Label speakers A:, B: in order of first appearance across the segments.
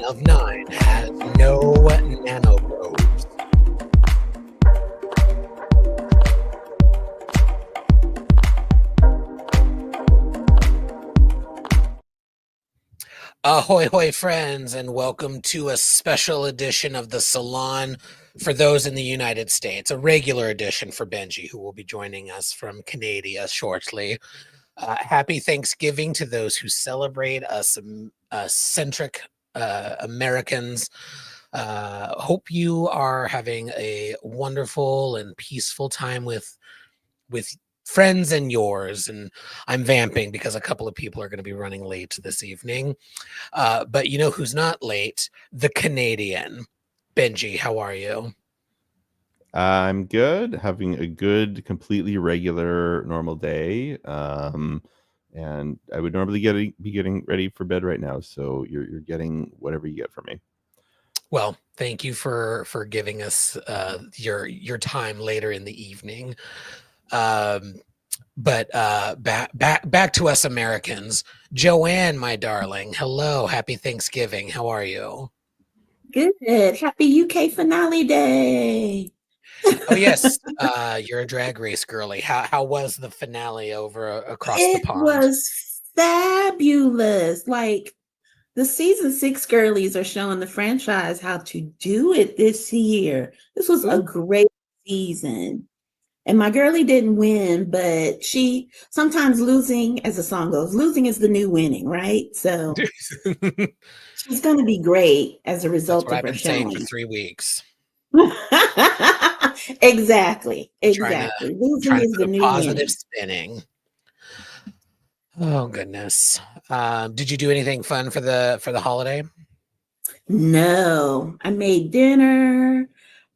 A: of 9 has no nanobes. Ahoy, hoy, friends, and welcome to a special edition of the Salon for those in the United States, a regular edition for Benji, who will be joining us from Canada shortly. Happy Thanksgiving to those who celebrate us centric Americans. Hope you are having a wonderful and peaceful time with friends and yours. And I'm vamping because a couple of people are going to be running late this evening. But you know who's not late? The Canadian. Benji, how are you?
B: I'm good, having a good, completely regular, normal day. And I would normally be getting ready for bed right now. So you're getting whatever you get from me.
A: Well, thank you for giving us your time later in the evening. But back to us Americans. Joanne, my darling, hello, happy Thanksgiving. How are you?
C: Good. Happy UK finale day.
A: Oh yes, you're a Drag Race girly. How was the finale over across the
C: It
A: pond?
C: was fabulous. Like the season 6 girlies are showing the franchise how to do it this year. This was a great season. And my girlie didn't win, but she sometimes losing, as the song goes, losing is the new winning, right? So she's going to be great as a
A: That's
C: result
A: what
C: of
A: I've
C: her
A: been saying for
C: showing.
A: 3 weeks.
C: Exactly.
A: Trying
C: Losing
A: to
C: is
A: put
C: the
A: a
C: new
A: positive
C: winning.
A: spinning. Oh goodness. Did you do anything fun for the holiday?
C: No, I made dinner.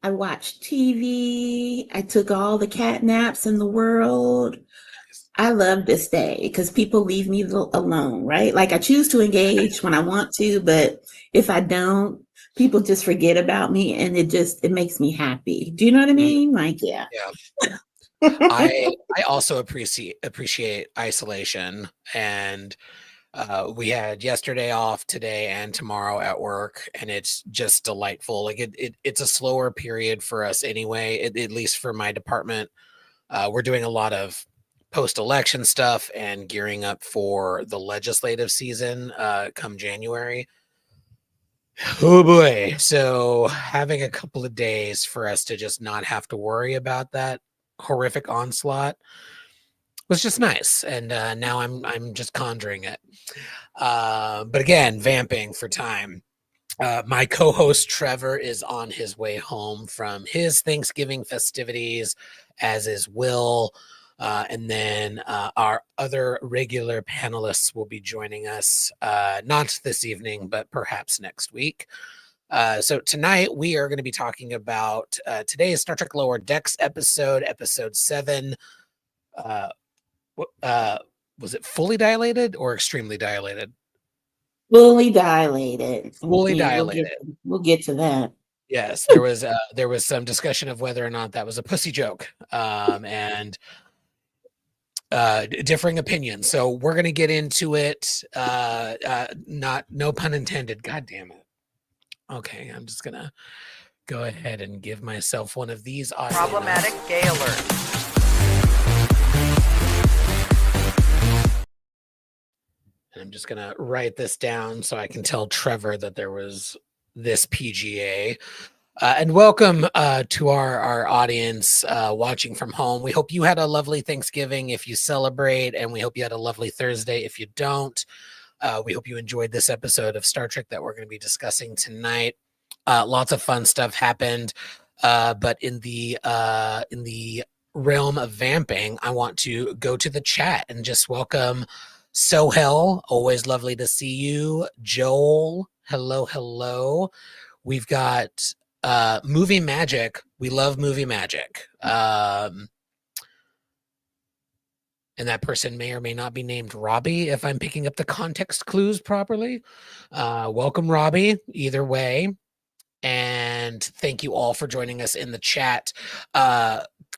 C: I watched TV. I took all the cat naps in the world. I love this day because people leave me alone, right? Like I choose to engage when I want to, but if I don't, people just forget about me and it makes me happy. Do you know what I mean? Like, yeah.
A: Yeah. I also appreciate isolation, and we had yesterday off, today and tomorrow at work, and it's just delightful. Like it's a slower period for us anyway, at least for my department. We're doing a lot of post-election stuff and gearing up for the legislative season come January. Oh boy. So having a couple of days for us to just not have to worry about that horrific onslaught was just nice. And now I'm just conjuring it. But again, vamping for time. My co-host Trevor is on his way home from his Thanksgiving festivities, as is Will. And then our other regular panelists will be joining us, not this evening, but perhaps next week. So tonight we are going to be talking about today's Star Trek Lower Decks episode 7. Was it fully dilated or extremely dilated?
C: Fully dilated.
A: Fully
C: Yeah,
A: dilated.
C: We'll get to that.
A: Yes, there was some discussion of whether or not that was a pussy joke, and differing opinions. So we're gonna get into it. Not no pun intended. God damn it. Okay, I'm just gonna go ahead and give myself one of these audio
D: Problematic
A: notes.
D: gay alert.
A: And I'm just gonna write this down so I can tell Trevor that there was this PGA. And welcome to our audience watching from home. We hope you had a lovely Thanksgiving if you celebrate, and we hope you had a lovely Thursday if you don't. We hope you enjoyed this episode of Star Trek that we're going to be discussing tonight. Lots of fun stuff happened, but in the realm of vamping, I want to go to the chat and just welcome Sohel. Always lovely to see you. Joel, hello. We've got movie magic. We love movie magic. And that person may or may not be named Robbie if I'm picking up the context clues properly. Welcome, Robbie, either way. And thank you all for joining us in the chat.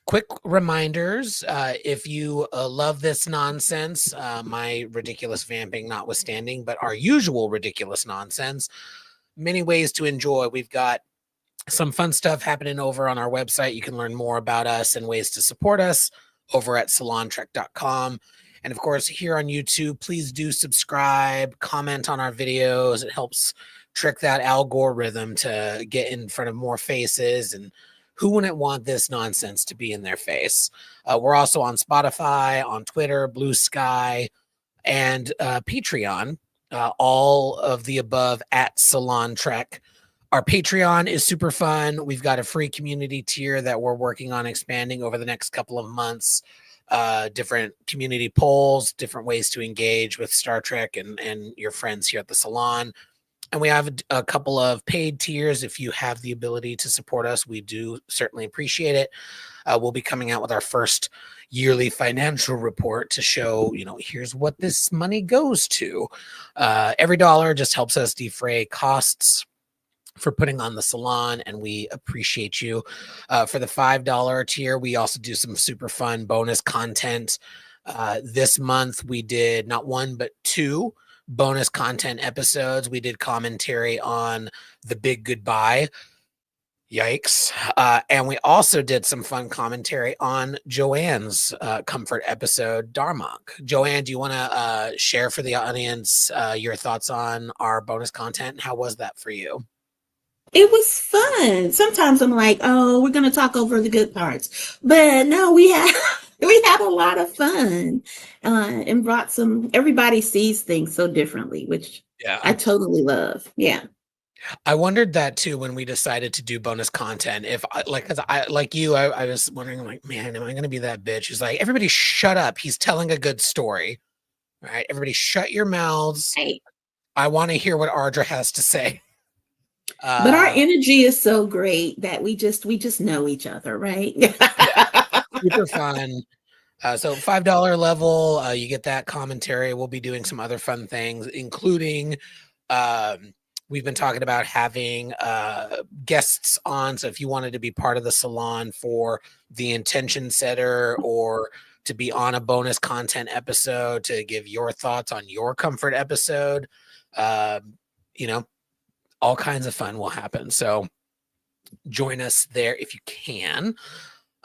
A: Quick reminders, if you love this nonsense, my ridiculous vamping notwithstanding, but our usual ridiculous nonsense, many ways to enjoy. We've got some fun stuff happening over on our website. You can learn more about us and ways to support us over at salontrek.com. And of course, here on YouTube, please do subscribe, comment on our videos. It helps trick that algorithm to get in front of more faces. And who wouldn't want this nonsense to be in their face? We're also on Spotify, on Twitter, Blue Sky, and Patreon. All of the above at Salon Trek. Our Patreon is super fun. We've got a free community tier that we're working on expanding over the next couple of months. Different community polls, different ways to engage with Star Trek and your friends here at the Salon. And we have a couple of paid tiers. If you have the ability to support us, we do certainly appreciate it. We'll be coming out with our first yearly financial report to show, here's what this money goes to. Every dollar just helps us defray costs for putting on the Salon, and we appreciate you. For the $5 tier, we also do some super fun bonus content. This month, we did not one, but 2 bonus content episodes. We did commentary on The Big Goodbye. Yikes. And we also did some fun commentary on Joanne's comfort episode, Darmok. Joanne, do you want to share for the audience your thoughts on our bonus content? How was that for you?
C: It was fun. Sometimes I'm like, oh, we're going to talk over the good parts. But no, we had a lot of fun and brought everybody sees things so differently, which I totally love. Yeah.
A: I wondered that too when we decided to do bonus content. If I was wondering, like, man, am I going to be that bitch who's like, everybody shut up. He's telling a good story. All right. Everybody shut your mouths.
C: Right.
A: I want to hear what Ardra has to say.
C: But our energy is so great that we just know each other, right?
A: Yeah, super fun. So $5 level, you get that commentary. We'll be doing some other fun things, including we've been talking about having guests on. So if you wanted to be part of the Salon for the intention setter or to be on a bonus content episode to give your thoughts on your comfort episode, all kinds of fun will happen. So join us there if you can.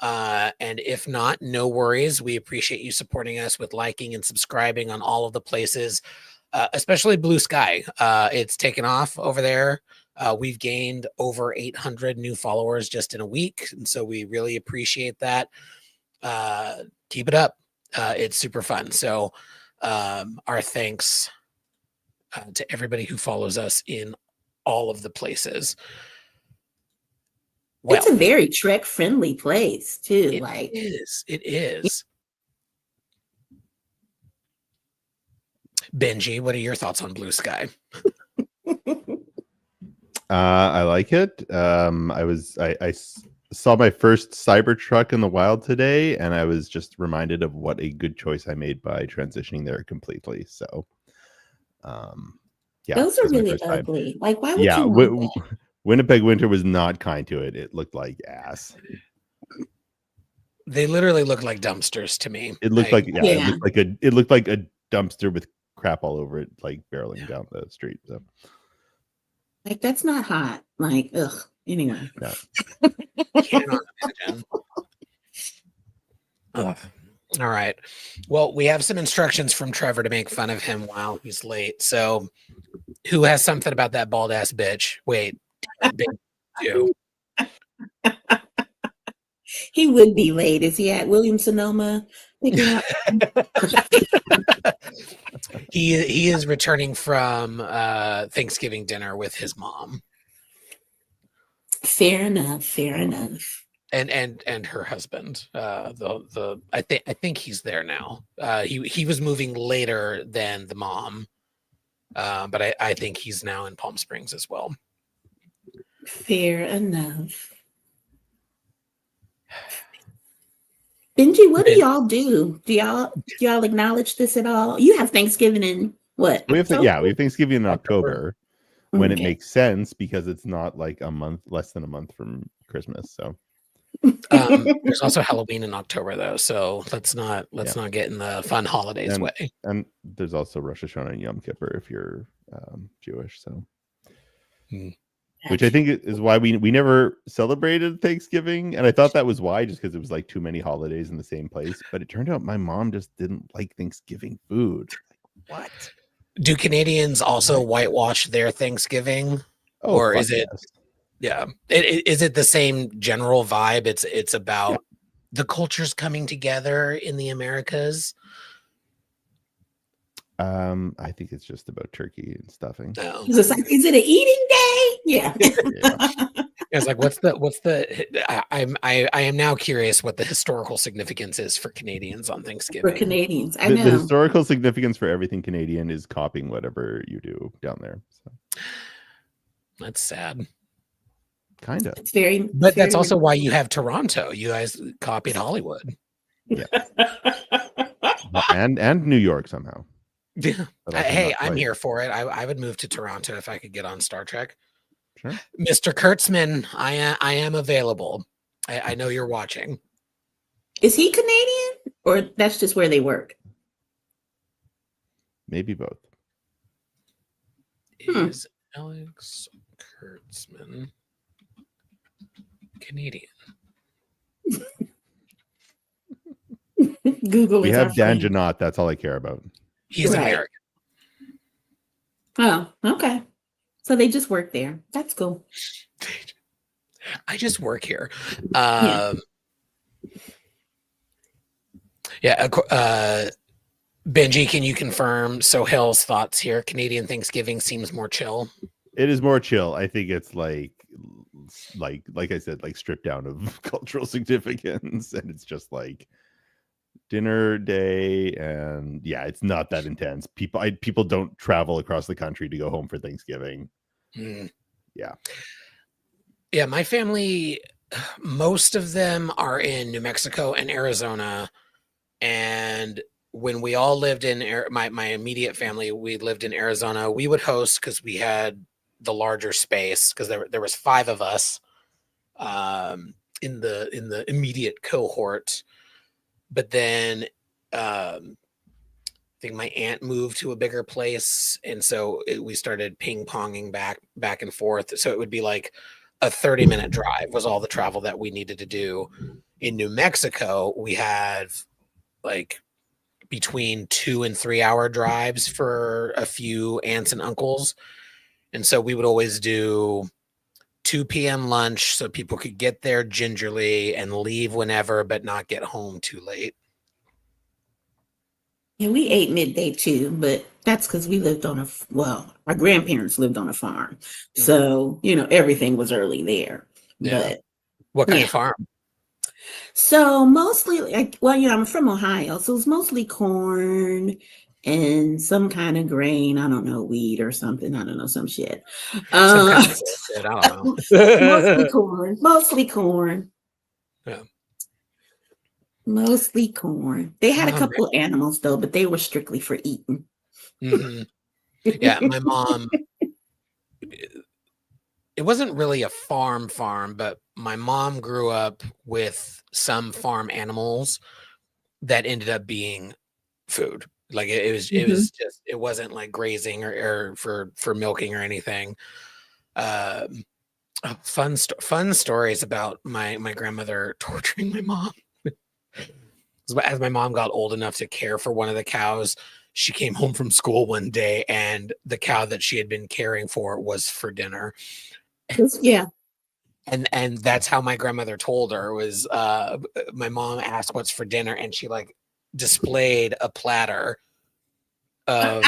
A: And if not, no worries. We appreciate you supporting us with liking and subscribing on all of the places, especially Blue Sky. It's taken off over there. We've gained over 800 new followers just in a week. And so we really appreciate that. Keep it up. It's super fun. So our thanks to everybody who follows us in all of the places.
C: Well, it's a very Trek friendly place too.
A: It is. Benji, what are your thoughts on Blue Sky?
B: I like it. I saw my first Cybertruck in the wild today, and I was just reminded of what a good choice I made by transitioning there completely. So, yeah,
C: those are really ugly. Like, why would you want that?
B: Winnipeg winter was not kind to it. It looked like ass.
A: They literally look like dumpsters to me.
B: It looked it looked like a dumpster with crap all over it, like barreling down the street. So,
C: like, that's not hot. Like, ugh. Anyway,
B: no.
A: Cannot imagine. Ugh. All right. Well, we have some instructions from Trevor to make fun of him while he's late. So, who has something about that bald ass bitch? Wait, you.
C: He would be late. Is he at Williams Sonoma picking up?
A: He is returning from Thanksgiving dinner with his mom.
C: Fair enough.
A: And her husband. I think he's there now. He was moving later than the mom, but I think he's now in Palm Springs as well.
C: Fair enough. Benji, what do y'all do? Do y'all acknowledge this at all? You have Thanksgiving in what?
B: We have Thanksgiving in October. When it makes sense, because it's not like less than a month from Christmas. So
A: there's also Halloween in October though, so let's not get in the fun holidays way.
B: And there's also Rosh Hashanah and Yom Kippur if you're Jewish. So Which I think is why we never celebrated Thanksgiving. And I thought that was why, just because it was like too many holidays in the same place. But it turned out my mom just didn't like Thanksgiving food. Like, what?
A: Do Canadians also whitewash their Thanksgiving?
B: Oh,
A: or is it
B: yes.
A: Yeah. Is it the same general vibe? It's about the cultures coming together in the Americas.
B: I think it's just about turkey and stuffing.
A: No.
C: It's like, is it an eating day? Yeah.
B: Yeah.
A: It's like, what's the I am now curious what the historical significance is for Canadians on
C: For
A: Thanksgiving.
C: Canadians, I
B: The
C: know.
B: historical significance for everything Canadian is copying whatever you do down there. So
A: That's sad.
B: kind of.
C: It's very,
A: But that's
C: very
A: also why you have Toronto. You guys copied Hollywood.
B: Yeah. and New York somehow.
A: Yeah.
B: But also
A: Hey,
B: not
A: I'm
B: quite.
A: here for it. I would move to Toronto if I could get on Star Trek.
B: Sure.
A: Mr. Kurtzman, I am available. I know you're watching.
C: Is he Canadian, or that's just where they work?
B: Maybe both.
A: Is Alex Kurtzman Canadian?
C: Google
B: We
C: is
B: have
C: our
B: Dan
C: friend.
B: Janot. That's all I care about.
A: He's
C: Right.
A: American.
C: Oh, okay. So they just work there. That's cool.
A: I just work here.
C: Yeah.
A: Benji, can you confirm Sohail's thoughts here? Canadian Thanksgiving seems more chill.
B: It is more chill. I think it's like I said, like stripped down of cultural significance, and it's just like dinner day, and yeah, it's not that intense. People don't travel across the country to go home for Thanksgiving.
A: Yeah, my family, most of them are in New Mexico and Arizona, and when we all lived in my immediate family, we lived in Arizona. We would host because we had the larger space, because there was 5 of us in the immediate cohort. But then I think my aunt moved to a bigger place, and so we started ping-ponging back and forth. So it would be like a 30-minute drive was all the travel that we needed to do. In New Mexico, we had like between 2 and 3 hour drives for a few aunts and uncles. And so we would always do 2 p.m. lunch so people could get there gingerly and leave whenever, but not get home too late.
C: Yeah, we ate midday too, but that's because we lived on our grandparents lived on a farm. So, everything was early there.
A: Yeah.
C: But
A: What kind of farm?
C: so mostly I'm from Ohio, so it's mostly corn and some kind of grain. I don't know, wheat or something. I don't know, some shit.
A: Some kind of bullshit. I don't know.
C: Mostly corn.
A: Yeah.
C: Mostly corn. They had a couple of animals though, but they were strictly for eating.
A: Mm-hmm. Yeah, my mom, it wasn't really a farm, but my mom grew up with some farm animals that ended up being food. Like it was just, it wasn't like grazing or for milking or anything. Fun stories about my grandmother torturing my mom. As my mom got old enough to care for one of the cows, she came home from school one day and the cow that she had been caring for was for dinner.
C: Yeah.
A: And that's how my grandmother told her was my mom asked what's for dinner, and she like displayed a platter of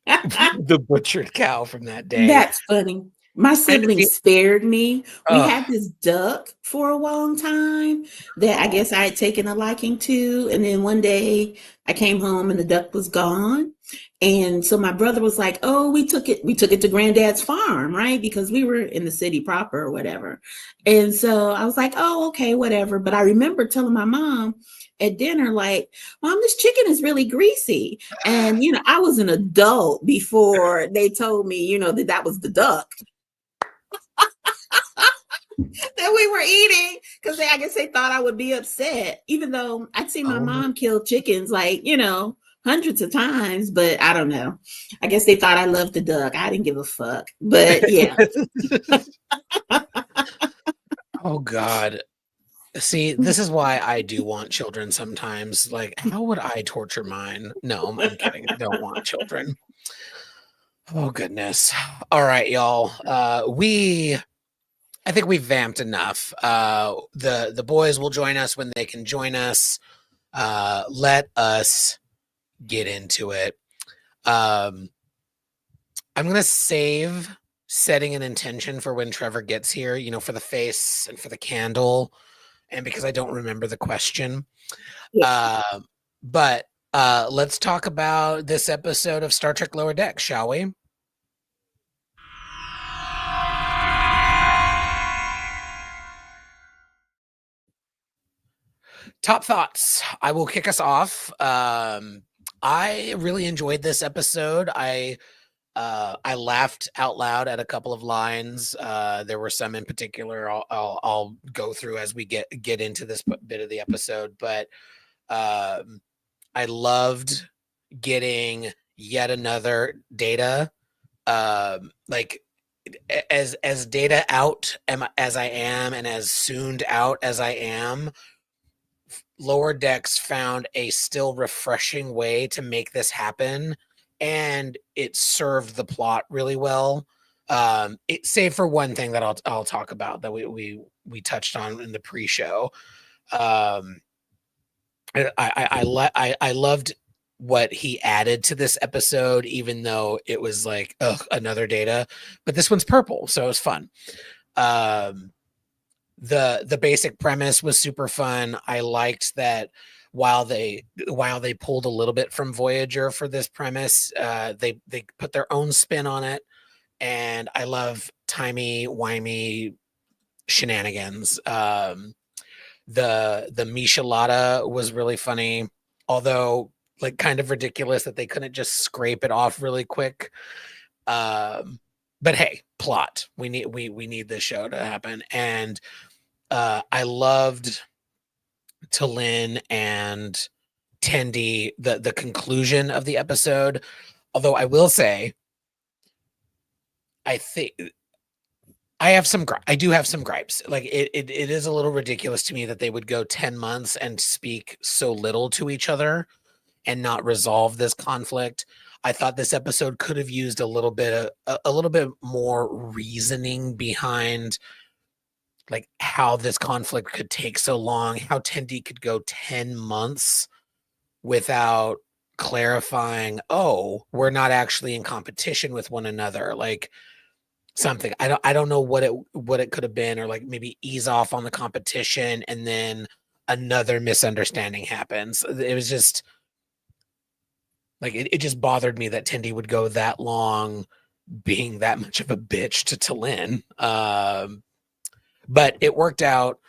A: the butchered cow from that day.
C: That's funny. My siblings spared me. We had this duck for a long time that I guess I had taken a liking to. And then one day I came home and the duck was gone. And so my brother was like, oh, we took it to granddad's farm, right? Because we were in the city proper or whatever. And so I was like, oh, okay, whatever. But I remember telling my mom at dinner, like, Mom, this chicken is really greasy. And, I was an adult before they told me, that was the duck that we were eating, because I guess they thought I would be upset, even though I'd seen my mom kill chickens like, hundreds of times, but I don't know. I guess they thought I loved the duck. I didn't give a fuck. But yeah.
A: Oh God. See, this is why I do want children sometimes. Like, how would I torture mine? No, I'm kidding. I don't want children. Oh goodness. All right, y'all. I think we've vamped enough. The boys will join us when they can join us. Let us get into it. I'm gonna save setting an intention for when Trevor gets here, for the face and for the candle, and because I don't remember the question. But let's talk about this episode of Star Trek Lower Decks, shall we? Top thoughts. I will kick us off. I really enjoyed this episode. I laughed out loud at a couple of lines. There were some in particular I'll go through as we get into this bit of the episode. But I loved getting yet another Data. Like as Data out as I am, and as sooned out as I am, Lower Decks found a still refreshing way to make this happen, and it served the plot really well. Save for one thing that I'll talk about that we touched on in the pre-show. I loved what he added to this episode, even though it was like, another Data, but this one's purple, so it was fun. The basic premise was super fun. I liked that while they pulled a little bit from Voyager for this premise, they put their own spin on it, and I love timey-wimey shenanigans. The Michelada was really funny, although like kind of ridiculous that they couldn't just scrape it off really quick. But hey, plot. We need this show to happen. And I loved T'Lyn and Tendi, the conclusion of the episode. Although I will say, I think I do have some gripes. Like it is a little ridiculous to me that they would go 10 months and speak so little to each other and not resolve this conflict. I thought this episode could have used a little bit more reasoning behind like how this conflict could take so long, how Tendi could go 10 months without clarifying, we're not actually in competition with one another. Like something. I don't know what it could have been, or like maybe ease off on the competition and then another misunderstanding happens. It was just like it just bothered me that Tendi would go that long being that much of a bitch to T'Lyn. But it worked out.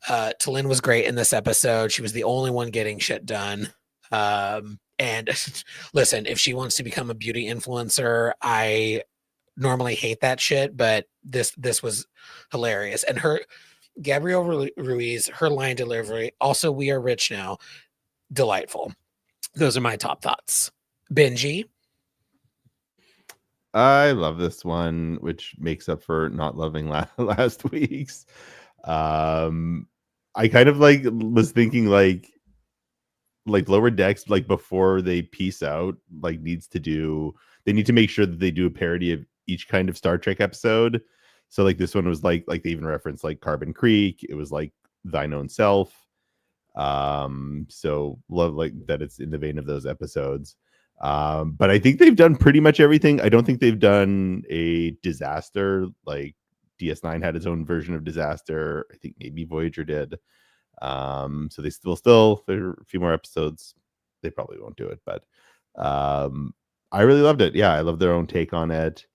A: T'Lyn was great in this episode. She was the only one getting shit done. And listen, if she wants to become a beauty influencer, I normally hate that shit, but this was hilarious. And Gabrielle Ruiz, her line delivery, also "We are rich now," delightful. Those are my top thoughts. Benji.
B: I love this one, which makes up for not loving last week's. I kind of was thinking like Lower Decks, like before they peace out, like they need to make sure that they do a parody of each kind of Star Trek episode. So like this one was like they even referenced like Carbon Creek. It was like Thine Own Self. So love like that it's in the vein of those episodes. But I think they've done pretty much everything. I don't think they've done a disaster. Like DS9 had its own version of disaster. I think maybe Voyager did. So they still there are a few more episodes. They probably won't do it, but I really loved it. Yeah, I love their own take on it.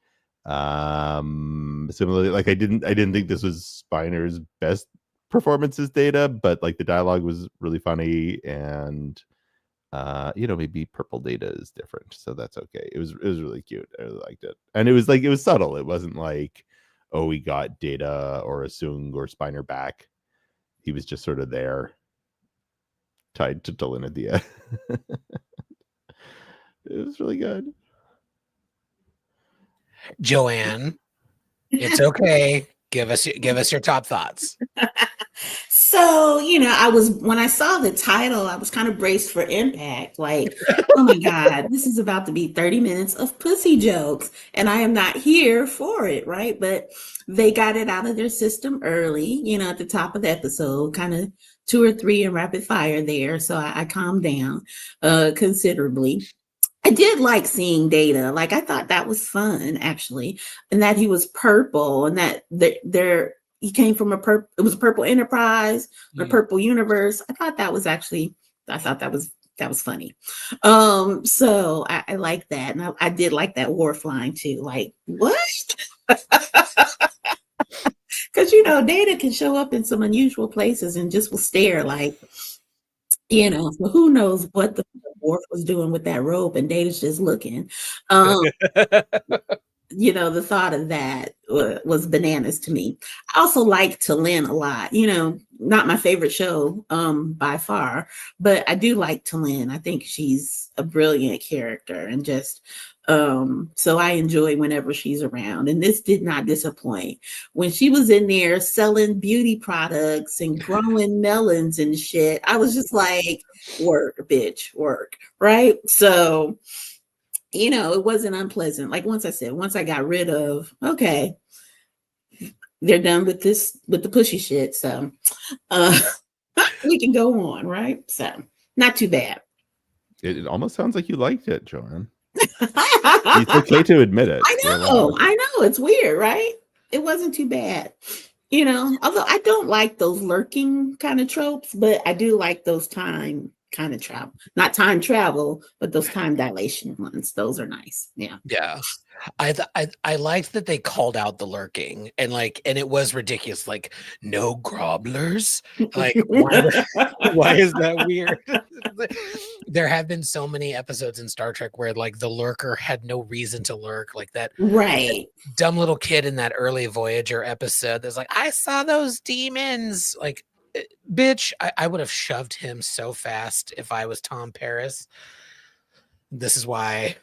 B: Similarly, like I didn't think this was Spiner's best performance as Data, but like the dialogue was really funny, and maybe Purple Data is different, so that's okay. It was really cute. I really liked it, and it was subtle. It wasn't like, oh, we got Data or Asung or Spiner back. He was just sort of there, tied to T'Lyn at the end. It was really good.
A: Joanne, it's okay. Give us your top thoughts.
C: So, when I saw the title, I was kind of braced for impact. Like, oh my God, this is about to be 30 minutes of pussy jokes, and I am not here for it, right? But they got it out of their system early, at the top of the episode, kind of 2 or 3 in rapid fire there. So I calmed down considerably. I did like seeing Data. Like, I thought that was fun, actually, and that he was purple, and that there he came from it was a purple enterprise, a purple universe. I thought that was funny. So I like that, and I did like that Worf line too. Like, what? Because Data can show up in some unusual places and just will stare like. So who knows what the Worf was doing with that rope, and Data's just looking. The thought of that was bananas to me. I also like Talin a lot. Not my favorite show by far, but I do like Talin. I think she's a brilliant character, and just so I enjoy whenever she's around. And this did not disappoint. When she was in there selling beauty products and growing melons and shit, I was just like, work, bitch, work, right? So it wasn't unpleasant. Like, once I got rid of, okay, they're done with the pushy shit. So we can go on, right? So not too bad.
B: It almost sounds like you liked it, Joanne. It's okay to admit it.
C: I know. It's weird, right? It wasn't too bad. Although I don't like those lurking kind of tropes, but I do like those time kind of travel, not time travel, but those time dilation ones. Those are nice. Yeah.
A: I liked that they called out the lurking, and it was ridiculous. Like, no grobblers. Like, why is that weird? There have been so many episodes in Star Trek where the lurker had no reason to lurk, like that.
C: Right.
A: That dumb little kid in that early Voyager episode that's like, I saw those demons. Like, bitch, I would have shoved him so fast if I was Tom Paris. This is why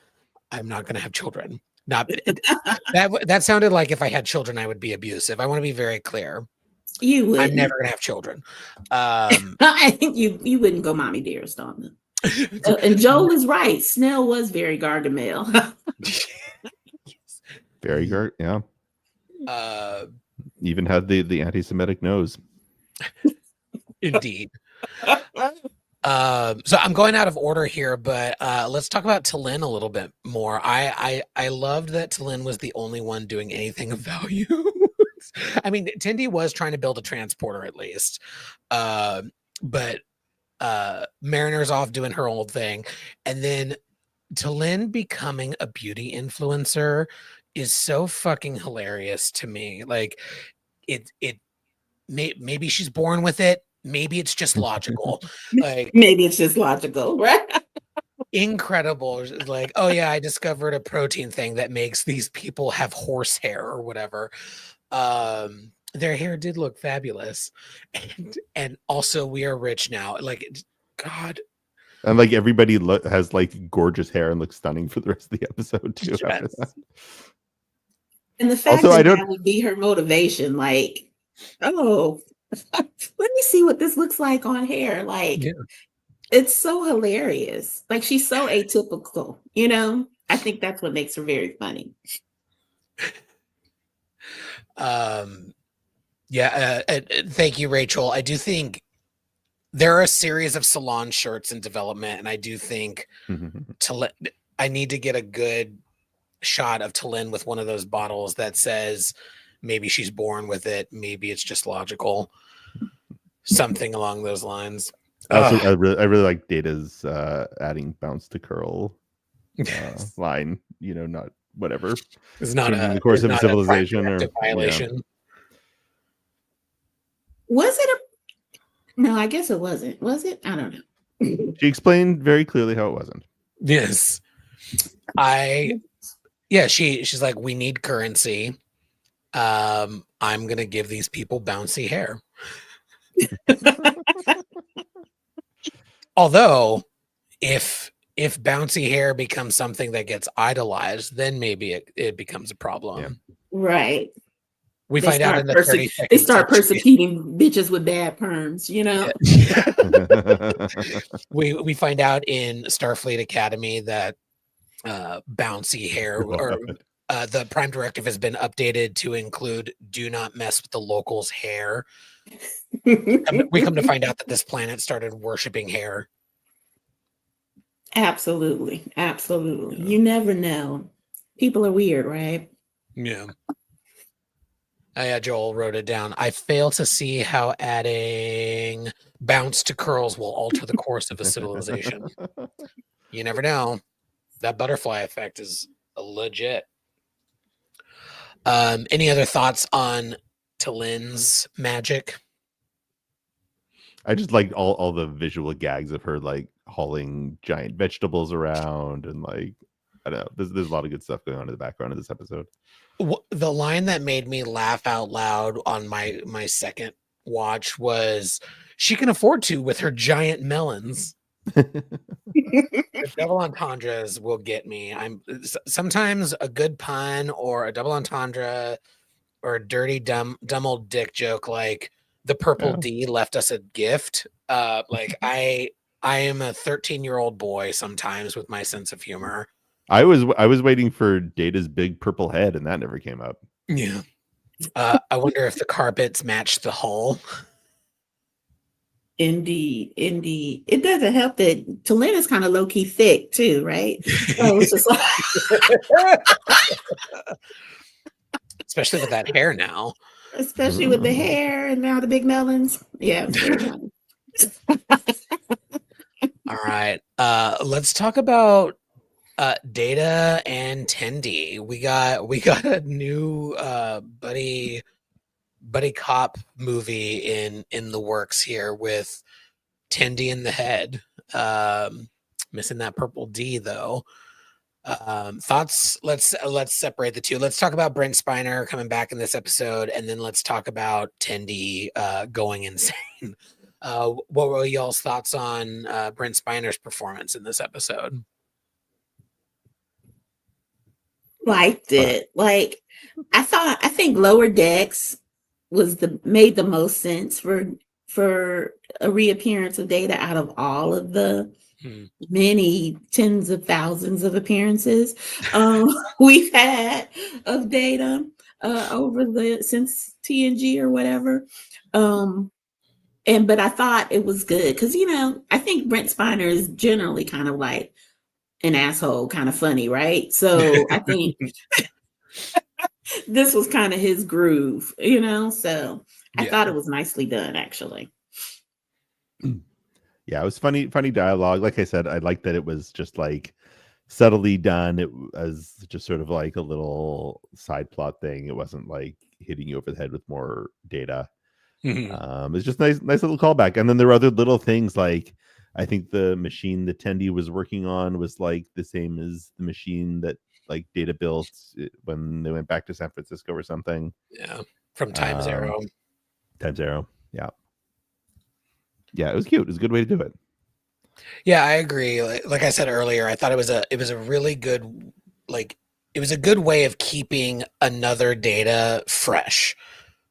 A: I'm not going to have children. That sounded like if I had children, I would be abusive. I want to be very clear.
C: You would.
A: I'm never going to have children.
C: I think you wouldn't go mommy dearest on them. And Joel is right. Snell was very Gargamel.
B: Very yeah. Even had the anti-Semitic nose.
A: Indeed. So I'm going out of order here, but let's talk about Talin a little bit more. I loved that Talin was the only one doing anything of value. I mean, Tindy was trying to build a transporter at least, but Mariner's off doing her old thing, and then Talin becoming a beauty influencer is so fucking hilarious to me. Like, maybe she's born with it. Maybe it's just logical. Like,
C: maybe it's just logical, right?
A: Incredible. Like, oh yeah, I discovered a protein thing that makes these people have horse hair or whatever. Their hair did look fabulous, and also we are rich now. Like, God.
B: And everybody has gorgeous hair and looks stunning for the rest of the episode too.
A: Yes.
C: And the fact that would be her motivation, like, oh, let me see what this looks like on hair. Like, It's so hilarious. Like, she's so atypical, I think that's what makes her very funny.
A: Thank you, Rachel. I do think there are a series of Salon shirts in development, and I do think I need to get a good shot of Talin with one of those bottles that says maybe she's born with it, maybe it's just logical, something along those lines.
B: I really like Data's adding bounce to curl line. Not whatever.
A: It's not
B: in the course of civilization or
A: violation.
C: Was it no, I guess it wasn't. Was it? I don't know.
B: She explained very clearly how it wasn't.
A: Yes. She's like, we need currency. I'm gonna give these people bouncy hair. Although if if bouncy hair becomes something that gets idolized, then maybe it becomes a problem.
C: Right.
A: We find out in the 32nd
C: they start
A: century.
C: persecuting bitches with bad perms, you know?
A: We find out in Starfleet Academy that bouncy hair or the Prime Directive has been updated to include do not mess with the locals' hair. We come to find out that this planet started worshiping hair.
C: Absolutely. Absolutely.
A: Yeah.
C: You never know. People are weird, right?
A: Yeah. Joel wrote it down. I fail to see how adding bounce to curls will alter the course of a civilization. You never know. That butterfly effect is legit. Any other thoughts on Talin's magic?
B: I just like all the visual gags of her like hauling giant vegetables around, and like I don't know. There's a lot of good stuff going on in the background of this episode.
A: The line that made me laugh out loud on my second watch was, "She can afford to with her giant melons." The double entendres will get me. Sometimes a good pun or a double entendre or a dirty dumb old dick joke like the purple D left us a gift. Like I am a 13-year-old boy sometimes with my sense of humor.
B: I was waiting for Data's big purple head, and that never came up.
A: Yeah. I wonder if the carpets match the hull.
C: Indeed. It doesn't help that Talin is kind of low-key thick too, right? So it's just like
A: Especially with that hair now.
C: Especially with the hair and now the big melons. Yeah.
A: All right. Let's talk about Data and Tendi. We got a new buddy cop movie in the works here with Tendi in the head. Missing that purple D though. Thoughts? Let's separate the two. Let's talk about Brent Spiner coming back in this episode, and then let's talk about Tendi going insane. What were y'all's thoughts on Brent Spiner's performance in this episode?
C: Liked it. Like I think Lower Decks made the most sense for a reappearance of Data out of all of the many tens of thousands of appearances we've had of Data since TNG or whatever. But I thought it was good because I think Brent Spiner is generally kind of like an asshole, kind of funny, right? So I think this was kind of his groove, so I thought it was nicely done, actually.
B: Yeah, it was funny dialogue. Like I said, I liked that it was just like subtly done. It was just sort of like a little side plot thing. It wasn't like hitting you over the head with more data. It's just nice little callback. And then there were other little things like I think the machine that Tendi was working on was like the same as the machine that like Data built when they went back to San Francisco or something.
A: Yeah, from Time Zero.
B: Time Zero, yeah. Yeah, it was cute. It was a good way to do it.
A: Yeah, I agree. Like I said earlier, I thought it was a really good, like it was a good way of keeping another Data fresh.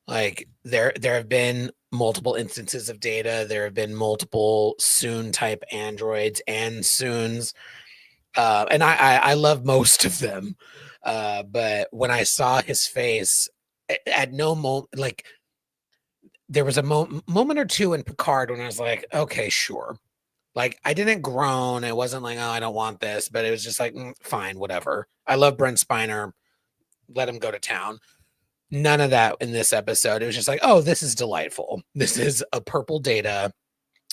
A: Like there have been multiple instances of Data. There have been multiple Soon type androids and Soons. And I love most of them. But when I saw his face, at no moment, like there was a moment or two in Picard when I was like, okay, sure. Like I didn't groan. It wasn't like, oh, I don't want this, but it was just like, fine, whatever. I love Brent Spiner. Let him go to town. None of that in this episode. It was just like, oh, this is delightful. This is a purple Data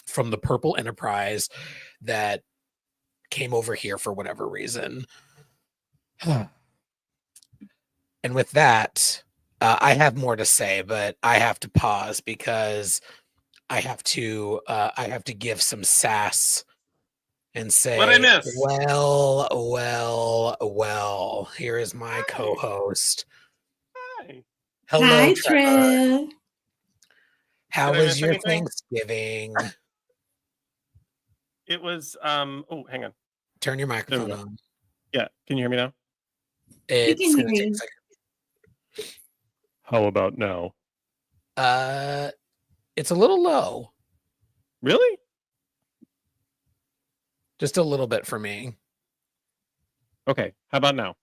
A: from the Purple Enterprise that came over here for whatever reason. And with that, I have more to say, but I have to pause because I have to give some sass and say,
D: what I miss?
A: Well, here is my co-host.
D: Hi.
A: Hello,
C: Hi,
A: Trevor.
C: Trev.
A: How
D: Did I
A: was
D: miss
A: your
D: anything?
A: Thanksgiving?
D: It was hang on.
A: Turn your
D: There
A: microphone
D: we go.
A: on.
D: Yeah. Can you hear me now?
A: It's
C: can
A: gonna
C: hear
A: take
C: you.
A: a second.
D: How about now?
A: It's a little low,
D: Really?
A: just a little bit for me.
D: Okay. How about now?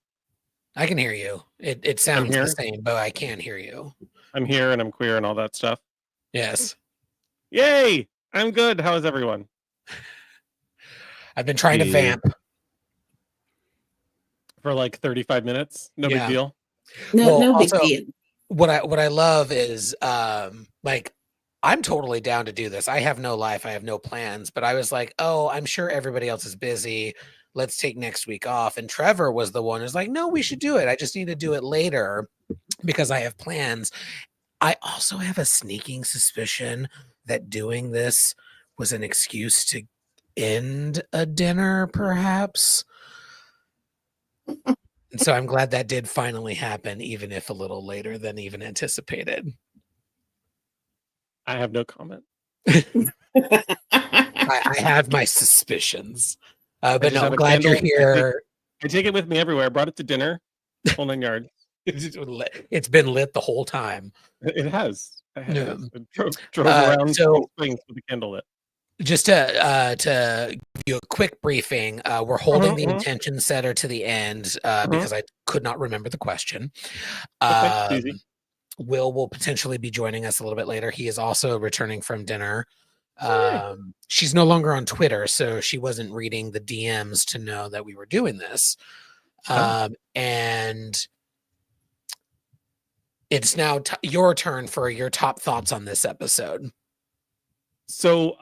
A: I can hear you. It sounds the
D: here?
A: same, but I can't hear you.
D: I'm here and I'm queer and all that stuff.
A: Yes.
D: Yay! I'm good. How is everyone?
A: I've been trying to
B: Yeah.
A: vamp.
D: For like 35 minutes. No
A: Yeah.
D: big deal.
C: No,
A: Well,
C: no big
A: also,
C: deal.
A: what I love is like I'm totally down to do this. I have no life, I have no plans, but I was like, oh, I'm sure everybody else is busy. Let's take next week off. And Trevor was the one who's like, no, we should do it. I just need to do it later because I have plans. I also have a sneaking suspicion that doing this was an excuse to end a dinner, perhaps. And so I'm glad that did finally happen, even if a little later than even anticipated.
D: I have no comment.
A: I have my suspicions. But
D: just
A: no,
D: have
A: I'm
D: a
A: glad you're
D: candle.
A: here.
D: I take it with me everywhere. I brought it to dinner. Whole 9 yards.
A: It's been lit the whole time.
D: It has. It has.
A: Yeah.
D: I drove around
A: so-
D: Springs with a candle lit.
A: Just to give you a quick briefing, we're holding the
D: mhm.
A: intention setter to the end because I could not remember the question.
D: Okay, easy.
A: Will potentially be joining us a little bit later. He is also returning from dinner. She's no longer on Twitter, so she wasn't reading the DMs to know that we were doing this. And it's now your turn for your top thoughts on this episode.
D: So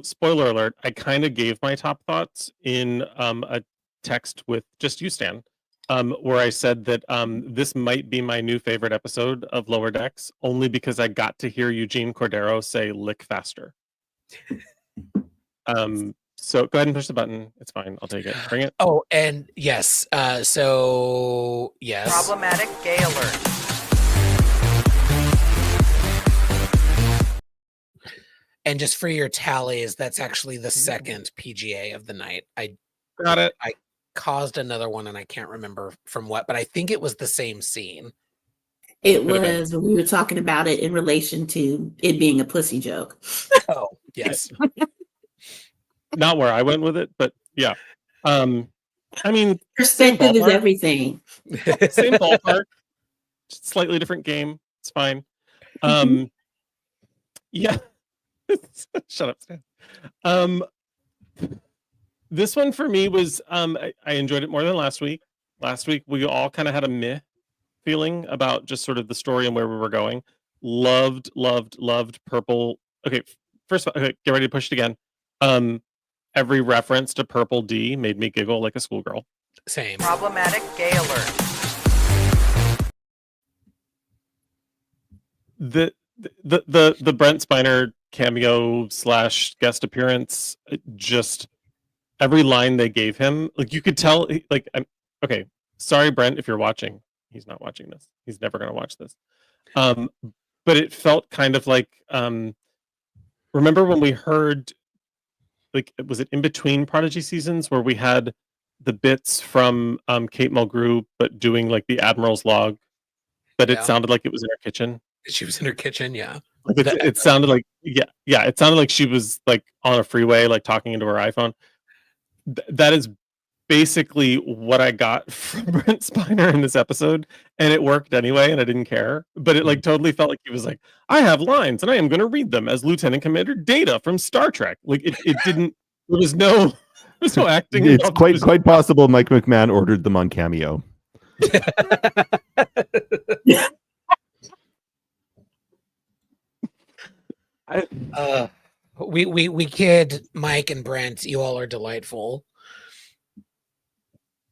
D: spoiler alert, I kind of gave my top thoughts in a text with just you, Stan, where I said that this might be my new favorite episode of Lower Decks, only because I got to hear Eugene Cordero say "lick faster." So go ahead and push the button. It's fine. I'll take it. Bring it.
A: Oh, and yes. So yes.
E: Problematic gay alert.
A: And just for your tallies, that's actually the second PGA of the night. I
D: Got it.
A: I caused another one and I can't remember from what, but I think it was the same scene.
C: It was, we were talking about it in relation to it being a pussy joke.
A: Oh, yes.
D: Not where I went with it, but yeah. I mean,
C: Perspective is
D: ballpark.
C: everything.
D: Same ballpark, just slightly different game. It's fine. Yeah. Shut up, Stan. This one for me was I enjoyed it more than last week. Last week we all kind of had a meh feeling about just sort of the story and where we were going. Loved Purple. Okay, first of all, okay, get ready to push it again. Every reference to Purple D made me giggle like a schoolgirl.
A: Same.
E: Problematic gay alert.
D: The Brent Spiner cameo / guest appearance, just every line they gave him, like you could tell, like, okay, sorry Brent if you're watching. He's not watching this. He's never going to watch this. But it felt kind of like, remember when we heard, like, was it in between Prodigy seasons where we had the bits from Kate Mulgrew, but doing like the Admiral's log, but it sounded like it was in her kitchen.
A: She was in her kitchen, yeah.
D: Like it sounded like it sounded like she was like on a freeway, like talking into her iPhone. That is basically what I got from Brent Spiner in this episode, and it worked anyway, and I didn't care. But it like totally felt like he was like, I have lines, and I am going to read them as Lieutenant Commander Data from Star Trek. Like it didn't. There was no acting.
B: It's quite possible Mike McMahon ordered them on Cameo.
A: We kid Mike and Brent. You all are delightful.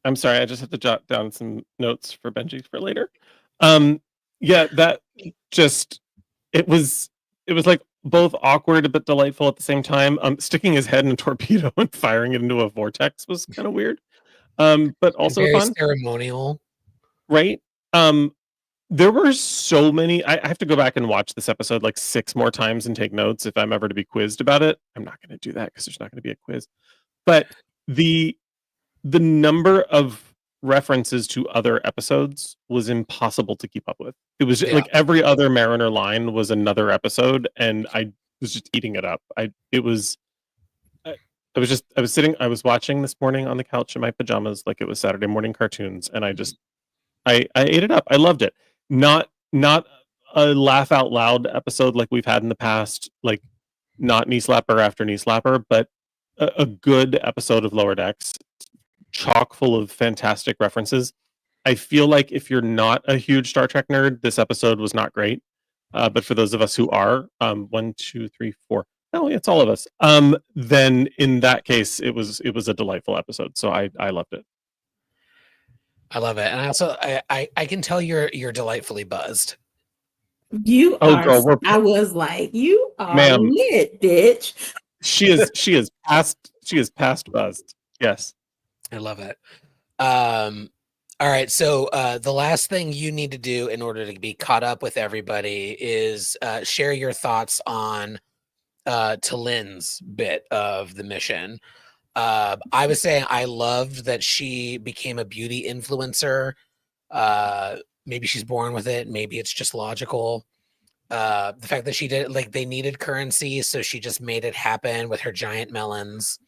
D: I'm sorry, I just have to jot down some notes for Benji for later. Yeah, that just it was like both awkward but delightful at the same time. Sticking his head in a torpedo and firing it into a vortex was kind of weird. But also
A: very
D: fun.
A: Ceremonial.
D: Right? There were so many. I have to go back and watch this episode like 6 more times and take notes if I'm ever to be quizzed about it. I'm not going to do that because there's not going to be a quiz. But the number of references to other episodes was impossible to keep up with. It was
A: Yeah.
D: like every other Mariner line was another episode, and I was just eating it up. I was watching this morning on the couch in my pajamas like it was Saturday morning cartoons, and I ate it up. I loved it. Not a laugh out loud episode like we've had in the past, like not knee slapper after knee slapper, but a good episode of Lower Decks, chock full of fantastic references. I feel like if you're not a huge Star Trek nerd, this episode was not great. But for those of us who are, 1, 2, 3, 4, no, it's all of us. Then in that case, it was a delightful episode. So I loved it.
A: I love it, and I also I can tell you're delightfly buzzed.
C: You
D: Oh,
C: are.
D: girl,
C: I was like, you are
D: Ma'am.
C: lit, bitch.
D: She is past buzzed. Yes.
A: I love it. All right, so the last thing you need to do in order to be caught up with everybody is share your thoughts on Talin's bit of the mission. I was saying I loved that she became a beauty influencer. Maybe she's born with it. Maybe it's just logical. The fact that she did it, like they needed currency, so she just made it happen with her giant melons.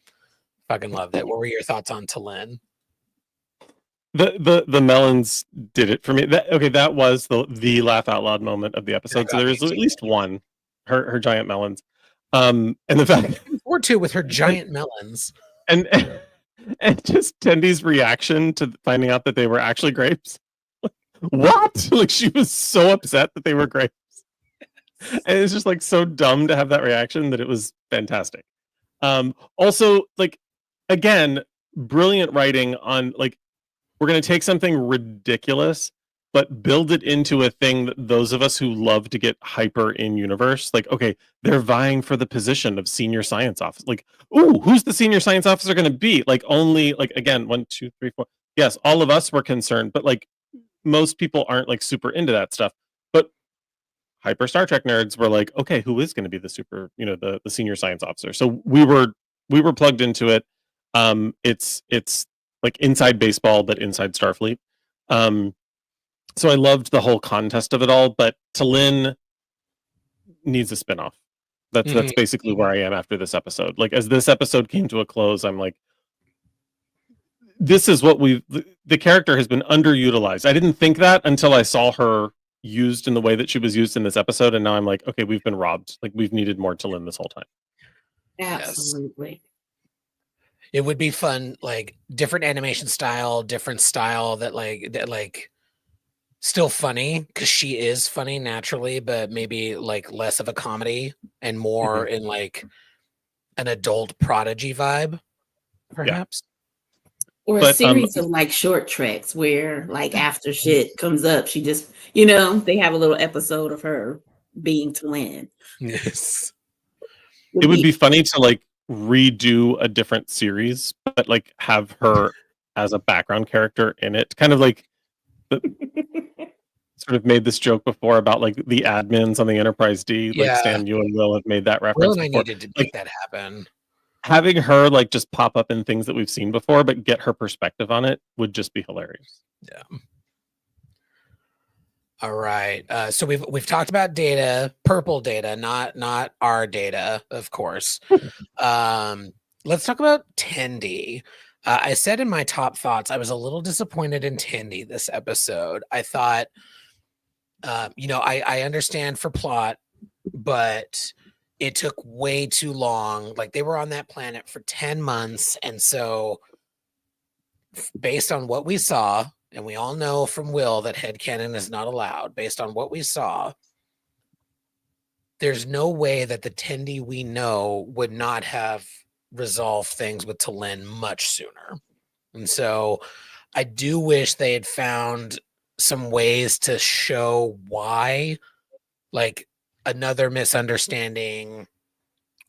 A: Fucking loved it. What were your thoughts on Talin?
D: The melons did it for me. That was the laugh out loud moment of the episode. So there is at least one. Her giant melons. And the fact
A: or two with her giant melons.
D: And just Tendy's reaction to finding out that they were actually grapes. What? Like she was so upset that they were grapes. And it's just like so dumb to have that reaction that it was fantastic. Also, like again, brilliant writing on like we're going to take something ridiculous but build it into a thing that those of us who love to get hyper in universe, like, okay, they're vying for the position of senior science officer. Like, ooh, who's the senior science officer going to be? Like, only, like, again, 1, 2, 3, 4. Yes, all of us were concerned, but like, most people aren't like super into that stuff. But hyper Star Trek nerds were like, okay, who is going to be the super, the senior science officer? So we were plugged into it. It's like inside baseball, but inside Starfleet. So I loved the whole contest of it all, but Talin needs a spinoff. That's basically where I am after this episode. Like as this episode came to a close, I'm like, this is what the character has been underutilized. I didn't think that until I saw her used in the way that she was used in this episode, and now I'm like, okay, we've been robbed. Like we've needed more Talin this whole time.
C: Absolutely.
A: Yes. It would be fun, like different animation style, different style that still funny because she is funny naturally, but maybe like less of a comedy and more in like an adult prodigy vibe, perhaps.
C: Yeah. Or a series of like short treks where like after shit comes up, she just, they have a little episode of her being Talin.
A: Yes.
D: It would be funny to like redo a different series, but like have her as a background character in it. Kind of like sort of made this joke before about like the admins on the Enterprise D.
A: Yeah.
D: Like Stan, you and Will have made that reference.
A: Will and I
D: before.
A: needed to make that happen.
D: Having her like just pop up in things that we've seen before, but get her perspective on it would just be hilarious.
A: Yeah. All right. So we've talked about data, purple data, not our data, of course. Let's talk about Tendi. I said in my top thoughts, I was a little disappointed in Tendi this episode. I thought, I understand for plot, but it took way too long. Like they were on that planet for 10 months. And so based on what we saw, and we all know from Will that headcanon is not allowed, based on what we saw, there's no way that the Tendi we know would not have resolved things with Talin much sooner. And so I do wish they had found some ways to show why, like another misunderstanding,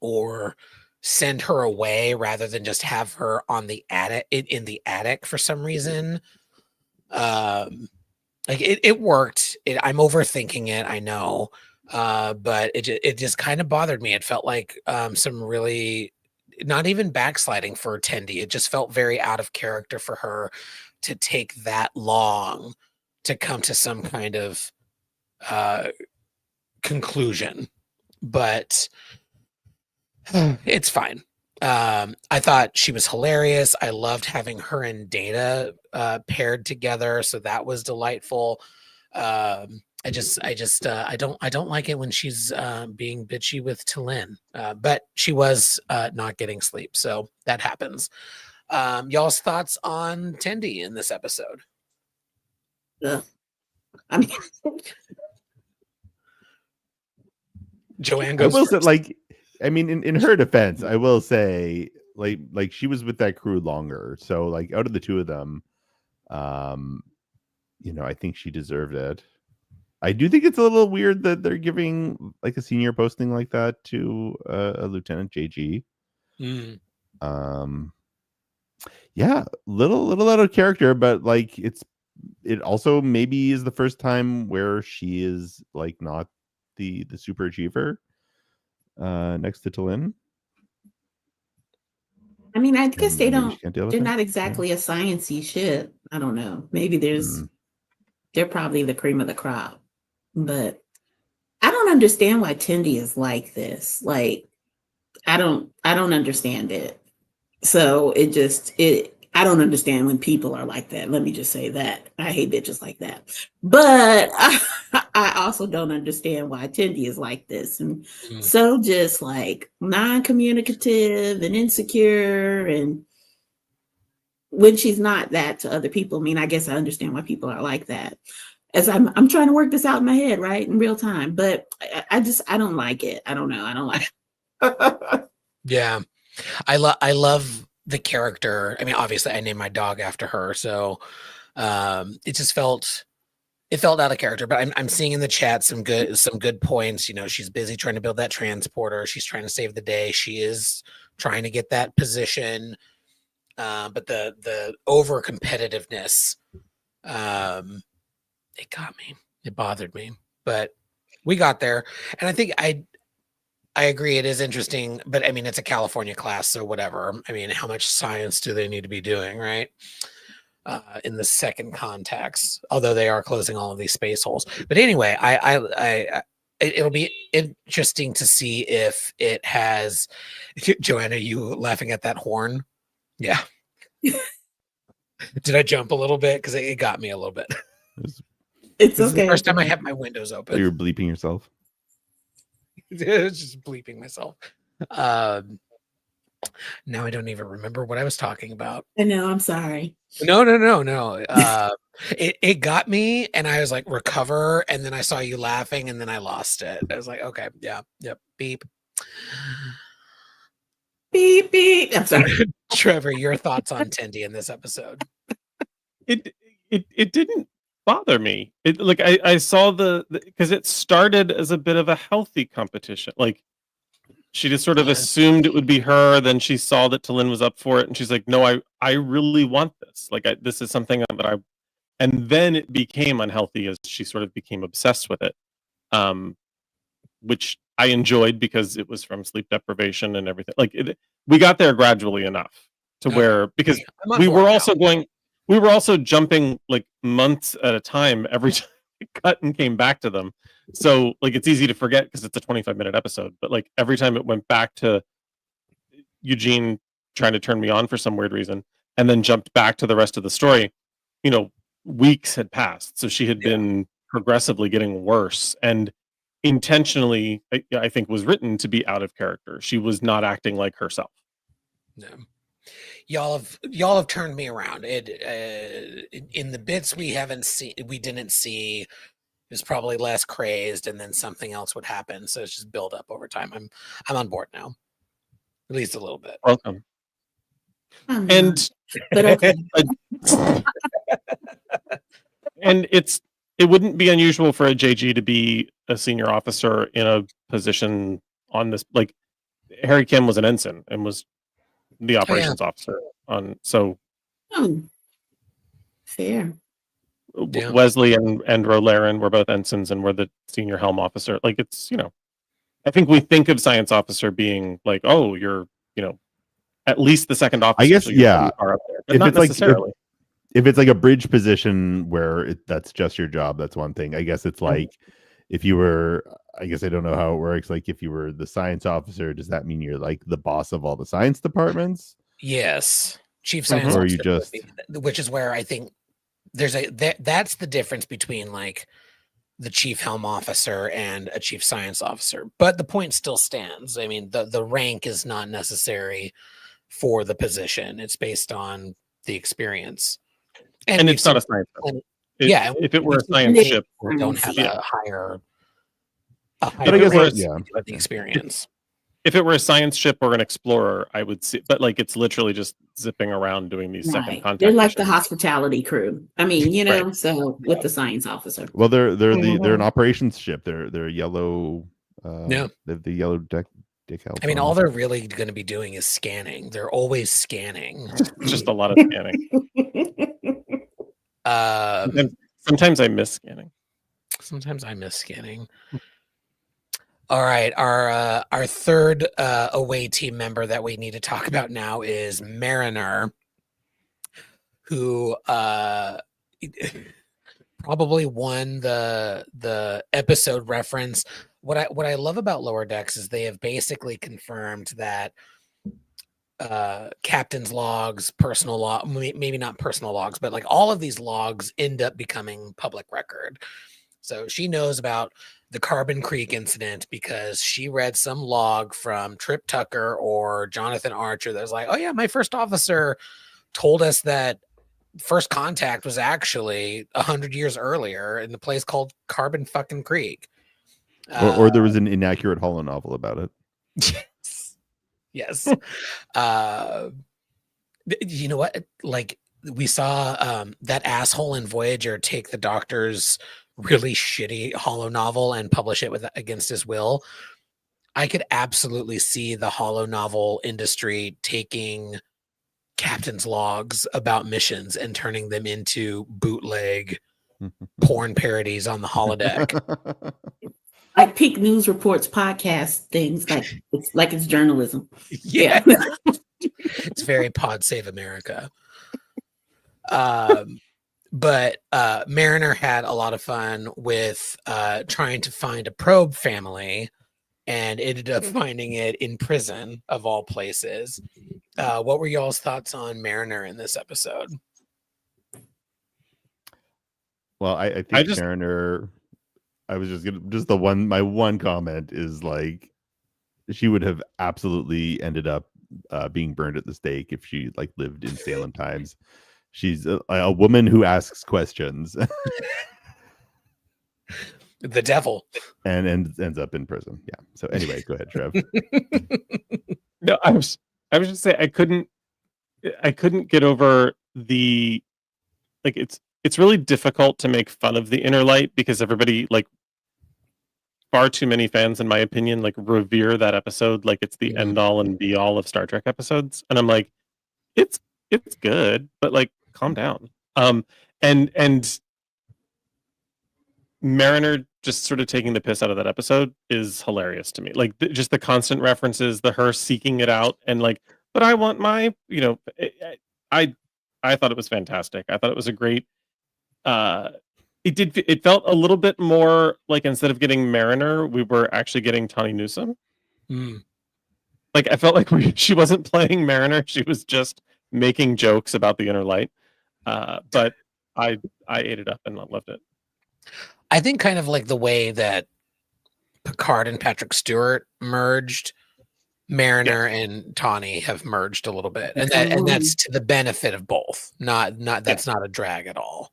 A: or send her away rather than just have her on the attic in the attic for some reason. Like it worked. I'm overthinking it, I know, but it just kind of bothered me. It felt like some really not even backsliding for Tendi. It just felt very out of character for her to take that long to come to some kind of conclusion. But it's fine. I thought she was hilarious. I loved having her and Data paired together, so that was delightful. I don't like it when she's being bitchy with Talin, but she was not getting sleep, so that happens. Y'all's thoughts on Tendi in this episode?
C: Ugh. I mean,
A: Joanne
B: I
A: goes
B: will say,
A: first.
B: like, I mean, in her defense, I will say, like she was with that crew longer, so like out of the two of them, I think she deserved it. I do think it's a little weird that they're giving like a senior posting like that to a Lieutenant JG.
A: Mm.
B: Yeah, little out of character, but like it also maybe is the first time where she is like not the super achiever next to Talin.
C: I mean, I guess
B: And maybe she can't deal with
C: they're
B: it.
C: not exactly a sciencey ship. I don't know. Maybe they're probably the cream of the crop. But I don't understand why Tendi is like this. Like, I don't understand it. So I don't understand when people are like that. Let me just say that. I hate bitches like that. But I also don't understand why Tendi is like this. And so just like non-communicative and insecure, and when she's not that to other people. I mean, I guess I understand why people are like that. As I'm trying to work this out in my head, right, in real time. But I don't like it. I don't know. I don't like it.
A: Yeah, I love the character. I mean, obviously, I named my dog after her, so it just felt out of character. But I'm seeing in the chat some good points. She's busy trying to build that transporter. She's trying to save the day. She is trying to get that position. But the over competitiveness, it got me. It bothered me. But we got there, and I think I agree. It is interesting, but I mean, it's a California class, so whatever. I mean, how much science do they need to be doing, right? In the second context, although they are closing all of these space holes. But anyway, it'll be interesting to see if it has. Joanna, you laughing at that horn? Yeah. Did I jump a little bit? Because it got me a little bit.
C: It's
A: This is
C: okay.
A: the first time I have my windows open.
B: So you're bleeping yourself.
A: It's just bleeping myself. Now I don't even remember what I was talking about.
C: I know. I'm sorry.
A: No. It got me, and I was like, recover, and then I saw you laughing, and then I lost it. I was like, okay, yeah, yep, beep.
C: Beep beep. I'm sorry.
A: Trevor, your thoughts on Tendi in this episode?
D: It didn't bother me. It like I saw because it started as a bit of a healthy competition. Like she just sort of assumed it would be her. Then she saw that Talin was up for it, and she's like, "No, I really want this. Like this is something that I." And then it became unhealthy as she sort of became obsessed with it, which I enjoyed because it was from sleep deprivation and everything. Like we got there gradually enough to where because we were also jumping like months at a time every time we cut and came back to them. So like it's easy to forget because it's a 25-minute episode, but like every time it went back to Eugene trying to turn me on for some weird reason and then jumped back to the rest of the story, weeks had passed. So she had been progressively getting worse and intentionally, I think, was written to be out of character. She was not acting like herself.
A: No. Y'all have turned me around. In the bits we didn't see, it was probably less crazed, and then something else would happen. So it's just build up over time. I'm on board now, at least a little bit.
D: Welcome.
C: And but okay.
D: And it wouldn't be unusual for a JG to be a senior officer in a position on this. Like Harry Kim was an ensign and was the operations officer on. So
C: fair.
D: Wesley and Rolaren were both ensigns and were the senior helm officer. Like it's I think we think of science officer being like, oh, you're at least the second officer.
B: I guess,
D: so you're
B: yeah.
D: pretty far up there, but
B: If
D: not
B: it's like
D: necessarily.
B: if it's like a bridge position where that's just your job, that's one thing. I guess it's like if you were, I guess I don't know how it works. Like if you were the science officer, does that mean you're like the boss of all the science departments?
A: Yes, chief science
B: Or
A: officer,
B: you just
A: which is where I think there's that's the difference between like the chief helm officer and a chief science officer. But the point still stands. I mean, the rank is not necessary for the position. It's based on the experience.
D: And
A: we've
D: it's not a
A: seen
D: science ship.
A: plenty-
D: It-
A: yeah,
D: if it were a
A: we've seen
D: science
A: plenty
D: ship,
A: who don't have
D: yeah.
A: a higher
B: But I guess,
A: rank
B: yeah.
A: of the experience.
D: If it were a science ship or an explorer, I would see. But like, it's literally just zipping around doing these second
C: Right.
D: contact.
C: They're like the
D: missions.
C: hospitality crew. I mean, you know,
D: Right.
C: so with the science officer.
B: Well, they're an operations ship. They're yellow.
A: Yeah.
B: The yellow decal.
A: I mean, all they're really going to be doing is scanning. They're always scanning.
D: Just a lot of scanning. Sometimes I miss scanning.
A: Sometimes I miss scanning. All right, our third away team member that we need to talk about now is Mariner, who probably won the episode reference. What I love about Lower Decks is they have basically confirmed that captain's logs, personal log, maybe not personal logs, but like all of these logs end up becoming public record. So she knows about the Carbon Creek incident because she read some log from Trip Tucker or Jonathan Archer that was like, oh yeah, my first officer told us that first contact was actually 100 years earlier in the place called Carbon fucking Creek.
B: Or there was an inaccurate holo novel about it.
A: Yes. You know what? Like we saw that asshole in Voyager take the Doctor's really shitty holo novel and publish it against his will. I could absolutely see the holo novel industry taking captain's logs about missions and turning them into bootleg porn parodies on the holodeck.
C: Like Peak News Reports podcast things, like it's journalism.
A: Yeah. It's very Pod Save America. But Mariner had a lot of fun with trying to find a probe family and ended up finding it in prison of all places. What were y'all's thoughts on Mariner in this episode?
B: Well, I think Mariner, I was my one comment is like she would have absolutely ended up being burned at the stake if she like lived in Salem times. She's a woman who asks questions.
A: The devil.
B: And ends up in prison. Yeah. So anyway, go ahead, Trev.
D: No, I was just saying I couldn't get over the like it's really difficult to make fun of the inner light because everybody, like far too many fans in my opinion, like revere that episode like it's the end all and be all of Star Trek episodes. And I'm like, it's good, but like calm down. And Mariner just sort of taking the piss out of that episode is hilarious to me. Like just the constant references, the her seeking it out and like, but I want my, you know, I thought it was fantastic. I thought it was a great, it felt a little bit more like instead of getting Mariner, we were actually getting Tawny Newsome. Like I felt like she wasn't playing Mariner. She was just making jokes about the inner light. But I ate it up and loved it.
A: I think kind of like the way that Picard and Patrick Stewart merged, Mariner and Tawny have merged a little bit, and that's to the benefit of both. Not that's not a drag at all.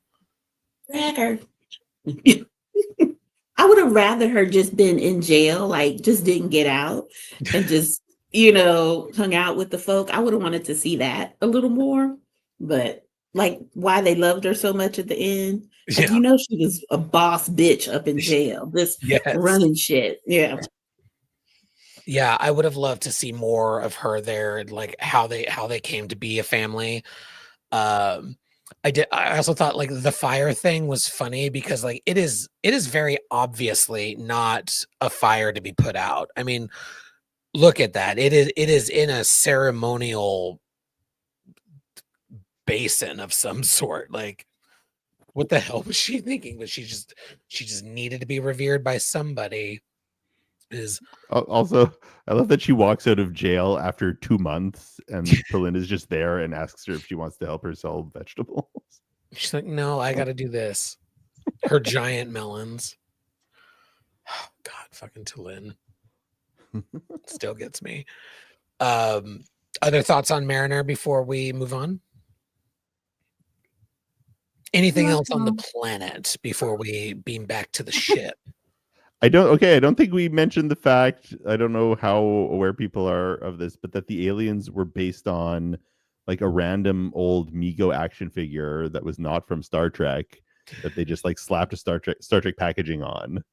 C: Dragger. I would have rather her just been in jail, like just didn't get out and just, you know, hung out with the folk. I would have wanted to see that a little more, but like why they loved her so much at the end. Like, you know, she was a boss bitch up in jail, just running shit. Yeah.
A: Yeah, I would have loved to see more of her there, like how they came to be a family. I also thought like the fire thing was funny because like it is very obviously not a fire to be put out. I mean, Look at that. It is in a ceremonial basin of some sort. Like, what the hell was she thinking? But she just needed to be revered by somebody. Is
B: Also, I love that she walks out of jail after 2 months, and Belinda's just there and asks her if she wants to help her sell vegetables.
A: she's like, no, I got to do this. Her giant melons. Oh, God, fucking Talin still gets me. Other thoughts on Mariner before we move on? Anything else on the planet before we beam back to the ship?
B: I don't think we mentioned the fact, I don't know how aware people are of this, but that the aliens were based on like a random old Mego action figure that was not from Star Trek, that they just like slapped a Star Trek packaging on.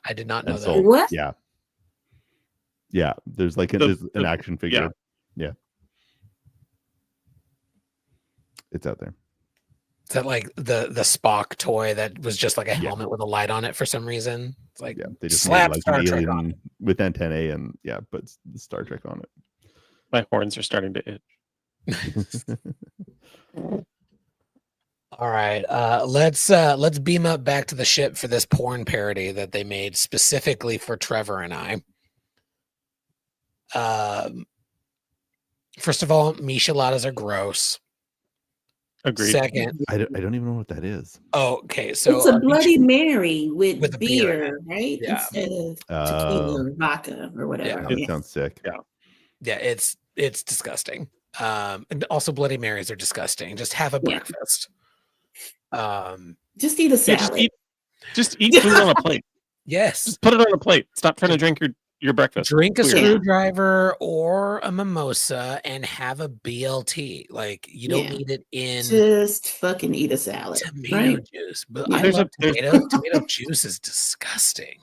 A: I did not know
B: And
A: that.
B: sold.
C: What?
B: Yeah. There's like there's an action figure. Yeah. It's out there.
A: Is that like the Spock toy that was just like a helmet with a light on it for some reason? It's like,
B: They just
A: slap
B: made like
A: Star
B: an
A: Trek on
B: alien with antennae and but Star Trek on
D: My horns are starting to itch.
B: it.
A: All right, let's beam up back to the ship for this porn parody that they made specifically for Trevor and I. First of all, micheladas are gross.
D: Agreed.
A: Second,
B: I don't even know what that is.
A: oh, okay, so
C: It's a Bloody Mary with
A: with a beer in
C: beer, right?
A: Yeah.
C: Instead of tequila or vodka or whatever.
B: That sounds sick.
A: Yeah, it's disgusting. And also Bloody Marys are disgusting. Just have a breakfast.
C: Just eat a salad.
D: Just eat food on a plate.
A: Yes.
D: Just put it on a plate. Stop trying to drink your breakfast.
A: Drink a
D: Weird.
A: screwdriver or a mimosa and have a BLT. Like, you don't need it in
C: Just fucking eat a salad.
A: tomato juice. But
C: Yeah.
A: I love tomato. Tomato juice is disgusting.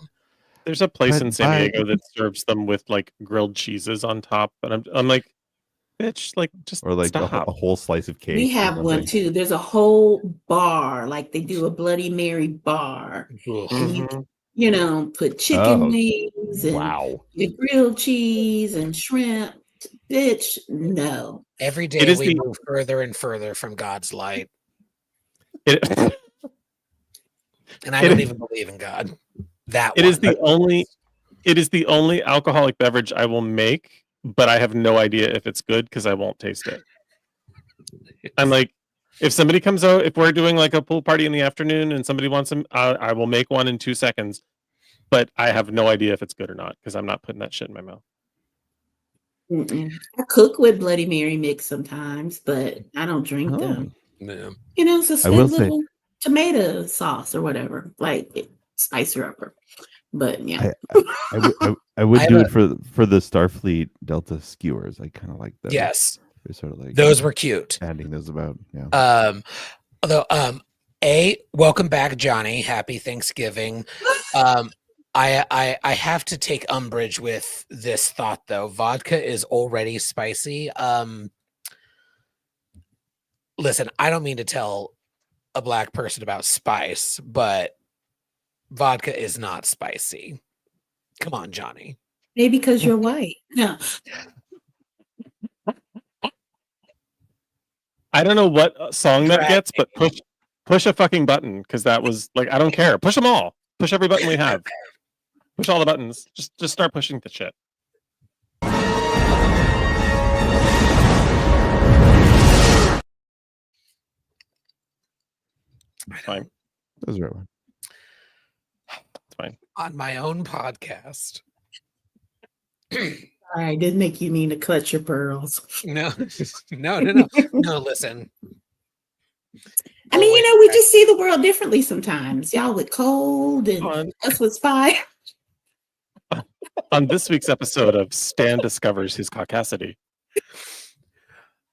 D: There's a place
B: But
D: in San Diego that serves them with like grilled cheeses on top, and I'm like, bitch, like just
B: Or like
D: stop.
B: a whole slice of cake.
C: We have one too. There's a whole bar, like they do a Bloody Mary bar. And you put chicken wings and your grilled cheese and shrimp. Bitch, no.
A: Every day we move further and further from God's light. And I don't even believe in God.
D: It is the only alcoholic beverage I will make, but I have no idea if it's good because I won't taste it. I'm like, if somebody comes out, if we're doing like a pool party in the afternoon and somebody wants them, I will make one in 2 seconds, but I have no idea if it's good or not because I'm not putting that shit in my mouth.
C: I cook with Bloody Mary mix sometimes, but I don't drink them.
A: Yeah.
C: It's just a little tomato sauce or whatever, like spice her up. But yeah,
B: I would do it for the Starfleet Delta skewers. I kind of like those.
A: Yes,
B: they're sort of like
A: those were cute.
B: Handing those about. Yeah.
A: Although welcome back, Johnny. Happy Thanksgiving. I have to take umbrage with this thought though. Vodka is already spicy. Listen, I don't mean to tell a black person about spice, but vodka is not spicy. Come on, Johnny.
C: Maybe because you're white. No.
D: I don't know what song that gets, but push a fucking button because that was like, I don't care. Push them all. Push every button we have. Push all the buttons. Just start pushing the shit. Fine.
B: That was the right one.
D: It's fine.
A: On my own podcast.
C: I didn't make you need to clutch your pearls.
A: No. No, listen.
C: I mean, we just see the world differently sometimes. Y'all with cold and us with fire.
D: On this week's episode of Stan Discovers His Caucasity.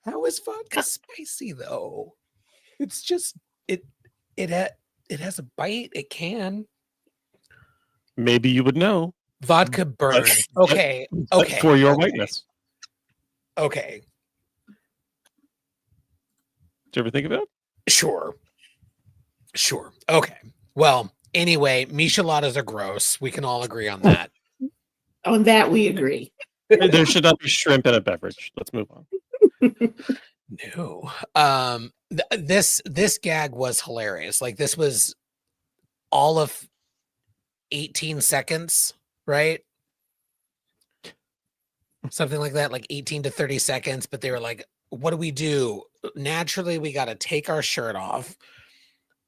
A: How is vodka spicy though? It's just it has a bite. It can.
D: Maybe you would know.
A: Vodka burns. Okay.
D: For your whiteness.
A: Okay.
D: Did you ever think of it?
A: Sure. Okay. Well, anyway, micheladas are gross. We can all agree on that.
C: On that, we agree.
D: There should not be shrimp in a beverage. Let's move on.
A: No. This gag was hilarious. Like this was all of 18 seconds, right? Something like that, like 18 to 30 seconds. But they were like, what do we do? Naturally, we got to take our shirt off,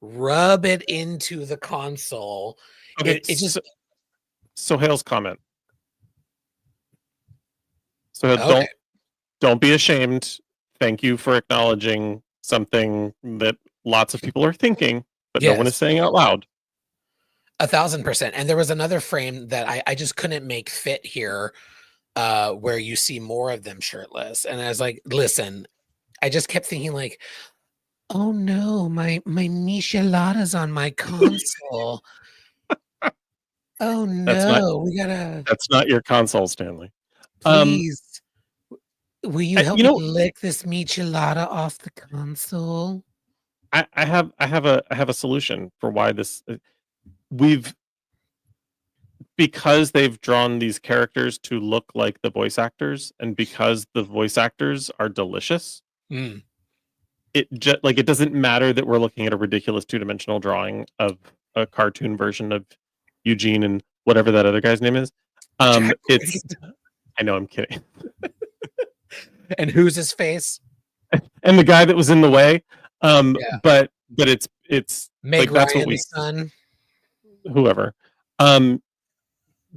A: rub it into the console.
D: Okay,
A: It just
D: Sohail's comment. So
A: okay.
D: don't be ashamed. Thank you for acknowledging something that lots of people are thinking, but no one is
A: Yes.
D: saying out loud.
A: 1,000%. And there was another frame that I just couldn't make fit here, where you see more of them shirtless. And I was like, listen, I just kept thinking like, oh no, my michelada's on my console. Oh no,
D: That's not your console, Stanley.
A: please. Will you help
D: you
A: me
D: know-
A: lick this michelada off the console?
D: I have a solution for why this because they've drawn these characters to look like the voice actors, and because the voice actors are delicious, it doesn't matter that we're looking at a ridiculous two-dimensional drawing of a cartoon version of Eugene and whatever that other guy's name is. It's I know, I'm kidding.
A: And who's his face?
D: And the guy that was in the way.
A: Yeah.
D: But it's
A: Meg
D: like that's
A: Ryan,
D: what we
A: the son.
D: whoever.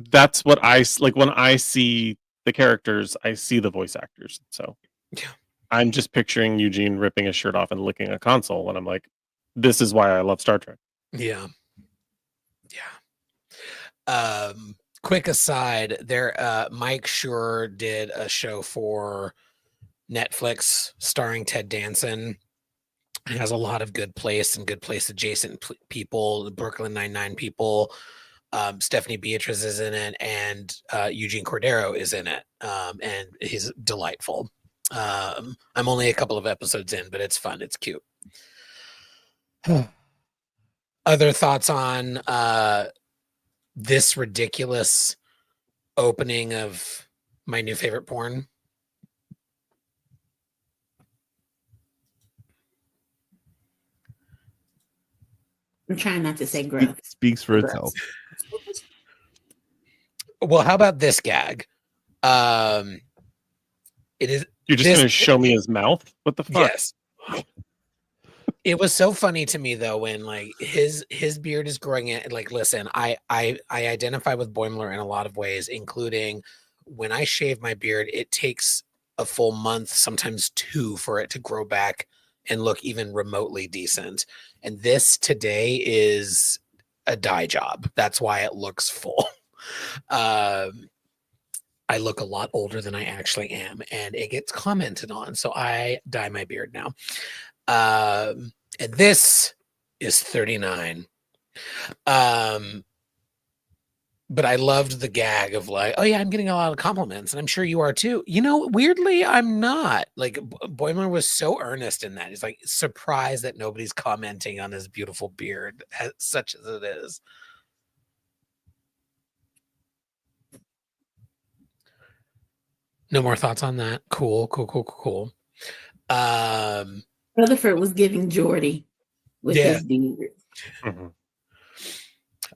D: That's what I like when I see the characters, I see the voice actors. So
A: Yeah.
D: I'm just picturing Eugene ripping his shirt off and licking a console when I'm like, this is why I love Star Trek.
A: Yeah. Yeah. Quick aside, there Mike Schur did a show for Netflix starring Ted Danson. It has a lot of Good Place and Good Place adjacent people, the Brooklyn Nine-Nine people. Stephanie Beatriz is in it, and Eugene Cordero is in it, and he's delightful. I'm only a couple of episodes in, but it's fun. It's cute. Other thoughts on this ridiculous opening of my new favorite porn?
C: I'm trying not to say gross.
B: Speaks for itself.
A: Well, how about this gag? It is.
D: You're just going to show me his mouth? What the fuck?
A: Yes. It was so funny to me though when like his beard is growing in. Like, listen, I identify with Boimler in a lot of ways, including when I shave my beard, it takes a full month, sometimes 2, for it to grow back and look even remotely decent. And this today is a dye job. That's why it looks full. I look a lot older than I actually am, and it gets commented on. So I dye my beard now. And this is 39. But I loved the gag of like, oh yeah, I'm getting a lot of compliments, and I'm sure you are too. You know, weirdly, I'm not. Like Boimler was so earnest in that. He's like surprised that nobody's commenting on his beautiful beard, such as it is. No more thoughts on that. Cool.
C: Rutherford was giving Geordie with his beard.
D: Mm-hmm.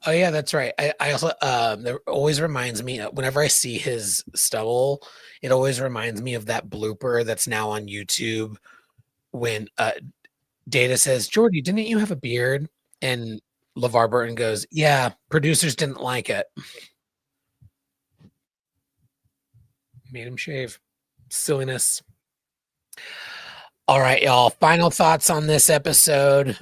A: Oh yeah, that's right. I also that always reminds me whenever I see his stubble, it always reminds me of that blooper that's now on YouTube when Data says, "Geordie, didn't you have a beard?" And LeVar Burton goes, "Yeah, producers didn't like it." Made him shave. Silliness. All right, y'all. Final thoughts on this episode.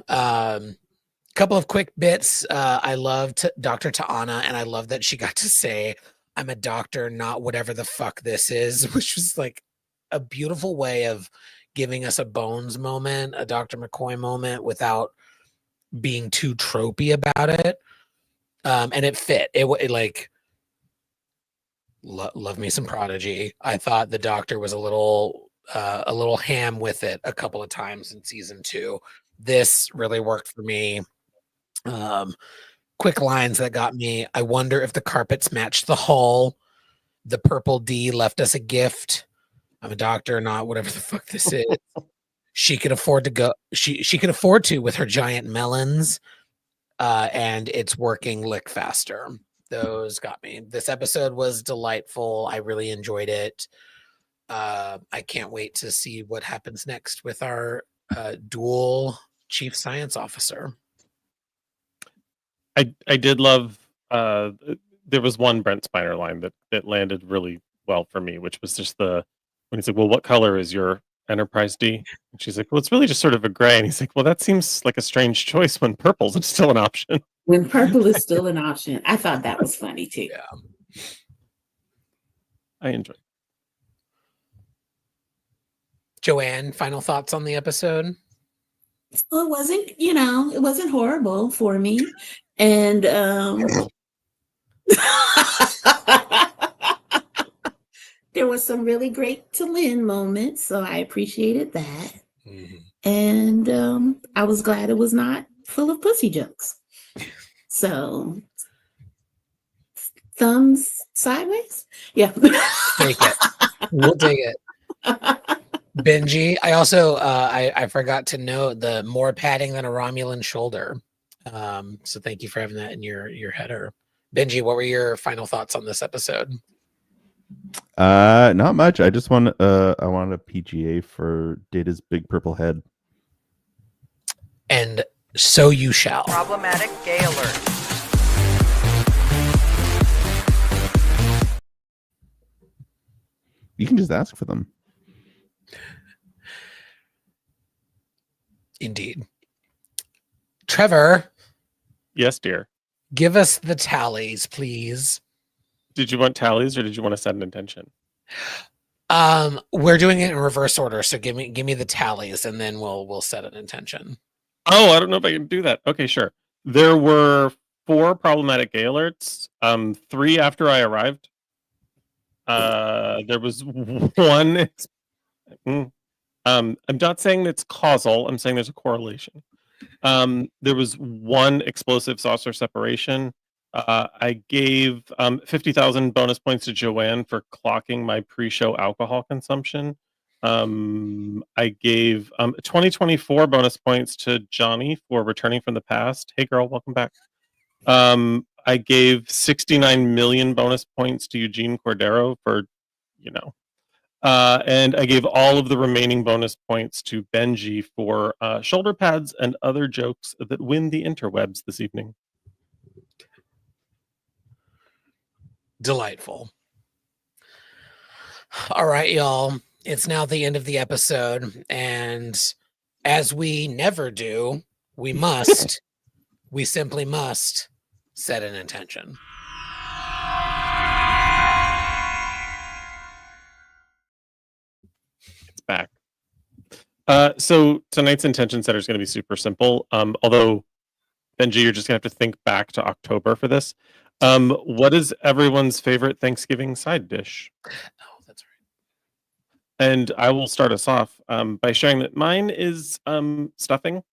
A: Couple of quick bits. I loved Dr. Ta'ana, and I love that she got to say, "I'm a doctor, not whatever the fuck this is," which was like a beautiful way of giving us a Bones moment, a Dr. McCoy moment, without being too tropey about it. And it fit. It like love me some Prodigy. I thought the Doctor was a little ham with it a couple of times in season 2. This really worked for me. Quick lines that got me. I wonder if the carpets match the hull. The Purple D left us a gift. I'm a doctor, not whatever the fuck this is. She could afford to go. She could afford to with her giant melons, and it's working lick faster. Those got me. This episode was delightful. I really enjoyed it. I can't wait to see what happens next with our dual chief science officer.
D: I did love there was one Brent Spiner line that landed really well for me, which was just when he's like, well, what color is your Enterprise D? And she's like, well, it's really just sort of a gray. And he's like, well, that seems like a strange choice when purple's still an option.
C: When purple is still an option. I thought that was funny too.
A: Yeah.
D: I enjoyed it.
A: Joanne, final thoughts on the episode?
C: Well, it wasn't horrible for me. And there was some really great to Lynn moments, so I appreciated that.
A: Mm-hmm.
C: And I was glad it was not full of pussy jokes. So thumbs sideways? Yeah.
A: Take it. We'll take it. Benji, I also I forgot to note the more padding than a Romulan shoulder. So thank you for having that in your header. Benji, what were your final thoughts on this episode?
B: Not much. I just want a PGA for Data's big purple head.
A: And so you shall.
E: Problematic gay alert.
B: You can just ask for them.
A: Indeed. Trevor.
D: Yes, dear.
A: Give us the tallies, please.
D: Did you want tallies or did you want to set an intention?
A: We're doing it in reverse order, so give me the tallies and then we'll set an intention.
D: Oh, I don't know if I can do that. Okay, sure. There were 4 problematic gay alerts. 3 after I arrived. There was 1. I'm not saying it's causal. I'm saying there's a correlation. There was 1 explosive saucer separation. I gave 50,000 bonus points to Joanne for clocking my pre-show alcohol consumption. I gave 2024 bonus points to Johnny for returning from the past. Hey, girl, welcome back. I gave 69 million bonus points to Eugene Cordero for, and I gave all of the remaining bonus points to Benji for shoulder pads and other jokes that win the interwebs this evening.
A: Delightful. All right, y'all. It's now the end of the episode, and as we never do, we simply must set an intention.
D: It's back. So tonight's intention setter is going to be super simple. Although, Benji, you're just going to have to think back to October for this. What is everyone's favorite Thanksgiving side dish?
A: Oh, that's right.
D: And I will start us off by sharing that mine is stuffing.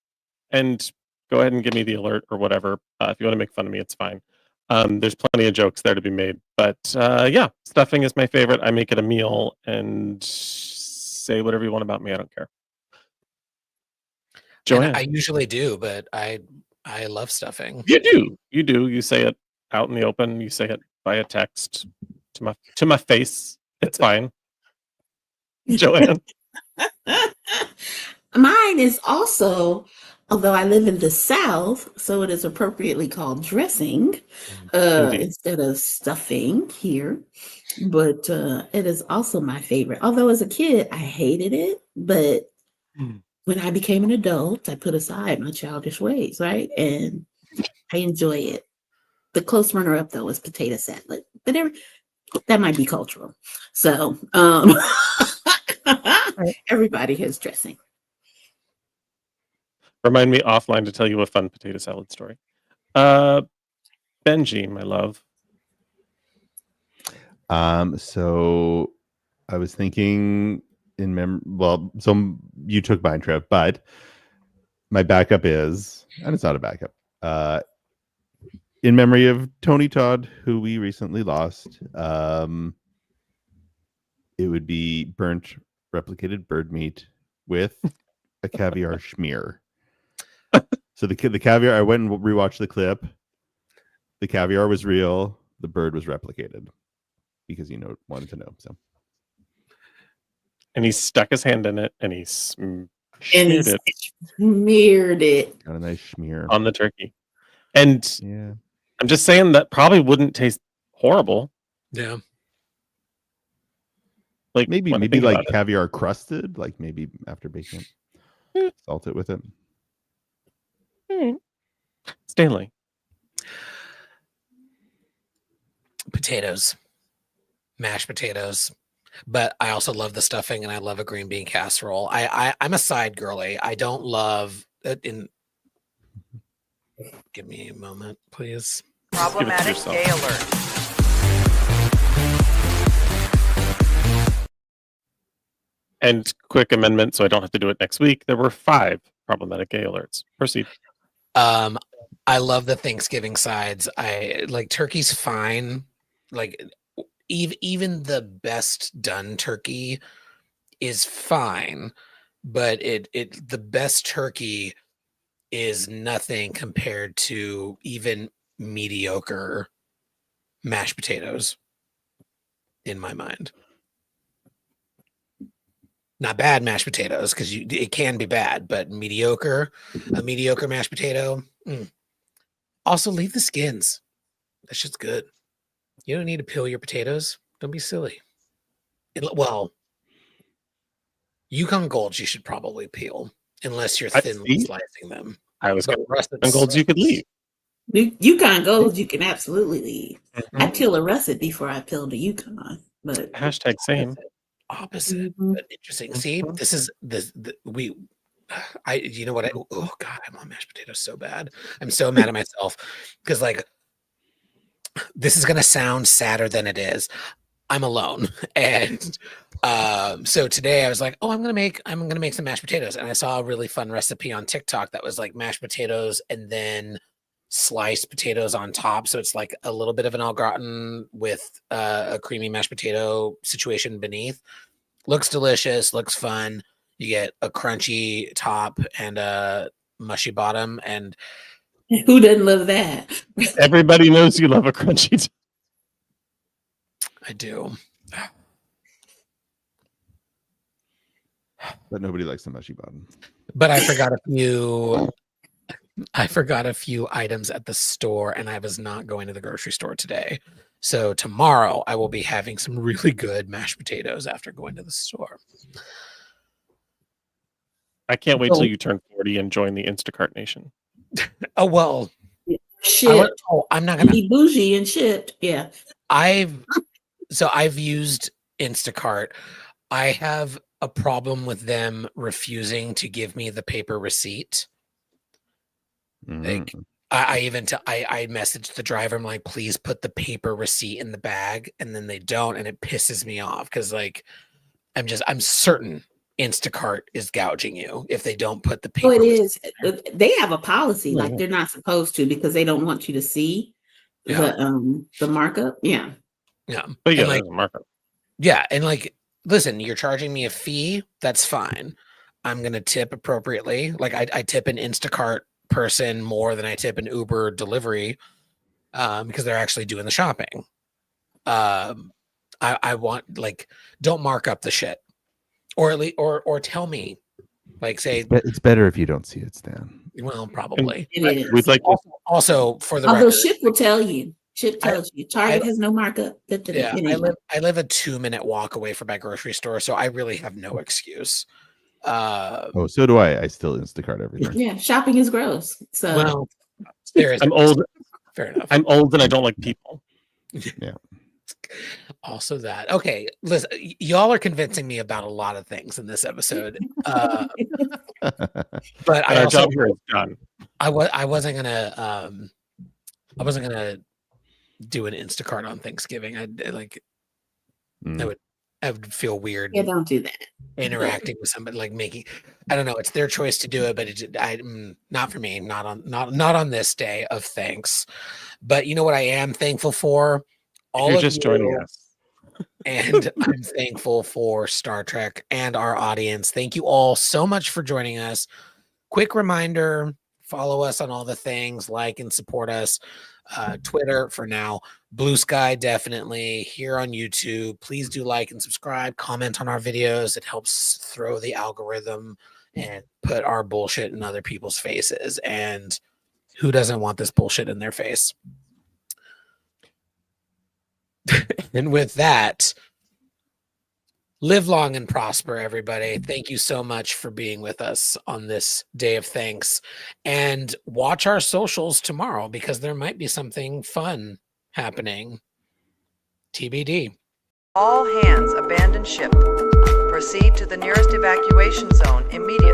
D: And go ahead and give me the alert or whatever. If you want to make fun of me, it's fine. There's plenty of jokes there to be made. But yeah, stuffing is my favorite. I make it a meal and say whatever you want about me. I don't care. Joanne.
A: And I usually do, but I love stuffing.
D: You do. You say it out in the open. You say it via text to my face. It's fine. Joanne.
C: Mine is also, although I live in the South, so it is appropriately called dressing instead of stuffing here. But it is also my favorite. Although as a kid, I hated it. But when I became an adult, I put aside my childish ways, right? And I enjoy it. The close runner-up, though, is potato salad. But that might be cultural. So everybody has dressing.
D: Remind me offline to tell you a fun potato salad story. Benji, my love.
B: So I was thinking so you took mine, Trev, but my backup is, and it's not a backup, in memory of Tony Todd, who we recently lost. it would be burnt replicated bird meat with a caviar schmear. So the caviar, I went and rewatched the clip. The caviar was real. The bird was replicated because wanted to know. So,
D: And he stuck his hand in it and he
C: And he
D: smeared it
C: smeared it.
B: got a nice schmear
D: on the turkey. And
B: Yeah,
D: I'm just saying that probably wouldn't taste horrible.
A: Yeah.
D: Like
B: maybe
D: when I think
B: like
D: about it.
B: caviar crusted, like maybe after baking it, salt it with it.
D: Stanley.
A: Potatoes, mashed potatoes, but I also love the stuffing and I love a green bean casserole. I'm a side girly. I don't love it give me a moment, please.
E: Problematic
D: yourself.
E: gay alert.
D: And quick amendment, so I don't have to do it next week. There were 5 problematic gay alerts. Proceed.
A: I love the Thanksgiving sides. I like turkey's fine. Like even the best done turkey is fine, but the best turkey is nothing compared to even mediocre mashed potatoes in my mind. Not bad mashed potatoes, because it can be bad, but a mediocre mashed potato. Also, leave the skins. That shit's good. You don't need to peel your potatoes. Don't be silly. Well, Yukon Golds you should probably peel, unless you're thinly slicing them.
D: I was
A: But
D: going
A: russets,
D: golds you could leave.
C: Yukon Golds you can absolutely leave.
D: Mhm.
C: I peel a russet before I peel the Yukon, but
D: Hashtag same.
A: opposite, but interesting. See, this is you know what? Oh God, I want mashed potatoes so bad. I'm so mad at myself because like this is gonna sound sadder than it is. I'm alone, and so today I was like, oh, I'm gonna make some mashed potatoes, and I saw a really fun recipe on TikTok that was like mashed potatoes and then sliced potatoes on top, so it's like a little bit of an au gratin with a creamy mashed potato situation beneath. Looks delicious, looks fun. You get a crunchy top and a mushy bottom, and
C: who doesn't love that?
D: Everybody knows you love a crunchy.
A: I do.
B: But nobody likes the mushy bottom.
A: But I forgot a few items at the store, and I was not going to the grocery store today. So tomorrow I will be having some really good mashed potatoes after going to the store.
D: I can't wait till you turn 40 and join the Instacart nation.
A: Oh well,
C: Shit.
A: I'm not gonna
C: be bougie and shit. Yeah.
A: I've used Instacart. I have a problem with them refusing to give me the paper receipt. Like I messaged the driver. I'm like, please put the paper receipt in the bag, and then they don't, and it pisses me off because like I'm certain Instacart is gouging you if they don't put the paper.
C: Oh, it is. They have a policy like they're not supposed to because they don't want you to see the markup. Yeah.
A: Yeah.
D: But yeah,
A: and like,
D: there's a markup.
A: yeah, and like, listen, you're charging me a fee. That's fine. I'm gonna tip appropriately. Like I tip an Instacart person more than I tip an Uber delivery because they're actually doing the shopping. I want like don't mark up the shit, or at least or tell me, like say
B: it's better if you don't see it, Stan.
A: Well, probably.
C: It is.
D: We'd like
A: also for the
C: although
A: record,
C: Ship will tell you. Ship tells you Target has no markup.
A: Yeah, I live a 2-minute walk away from my grocery store, so I really have no excuse.
B: Oh, so do I. I still Instacart everything.
C: Yeah, shopping is gross. So
A: well, there is.
D: I'm old.
A: Fair enough.
D: I'm old and I don't like people.
B: Yeah.
A: Also that. Okay, listen, y'all are convincing me about a lot of things in this episode. But
D: our job here is done.
A: I wasn't gonna do an Instacart on Thanksgiving. I would feel weird.
C: Yeah, don't do that.
A: Interacting with somebody, like making, I don't know. It's their choice to do it, but not for me. Not on this day of thanks. But you know what I am thankful for?
D: You're just joining us.
A: And I'm thankful for Star Trek and our audience. Thank you all so much for joining us. Quick reminder, follow us on all the things, like and support us. Twitter for now, Blue Sky definitely, here on YouTube. Please do like and subscribe, comment on our videos. It helps throw the algorithm and put our bullshit in other people's faces. And who doesn't want this bullshit in their face? And with that, live long and prosper, everybody. Thank you so much for being with us on this day of thanks. And watch our socials tomorrow because there might be something fun happening. TBD.
E: All hands abandon ship. Proceed to the nearest evacuation zone immediately.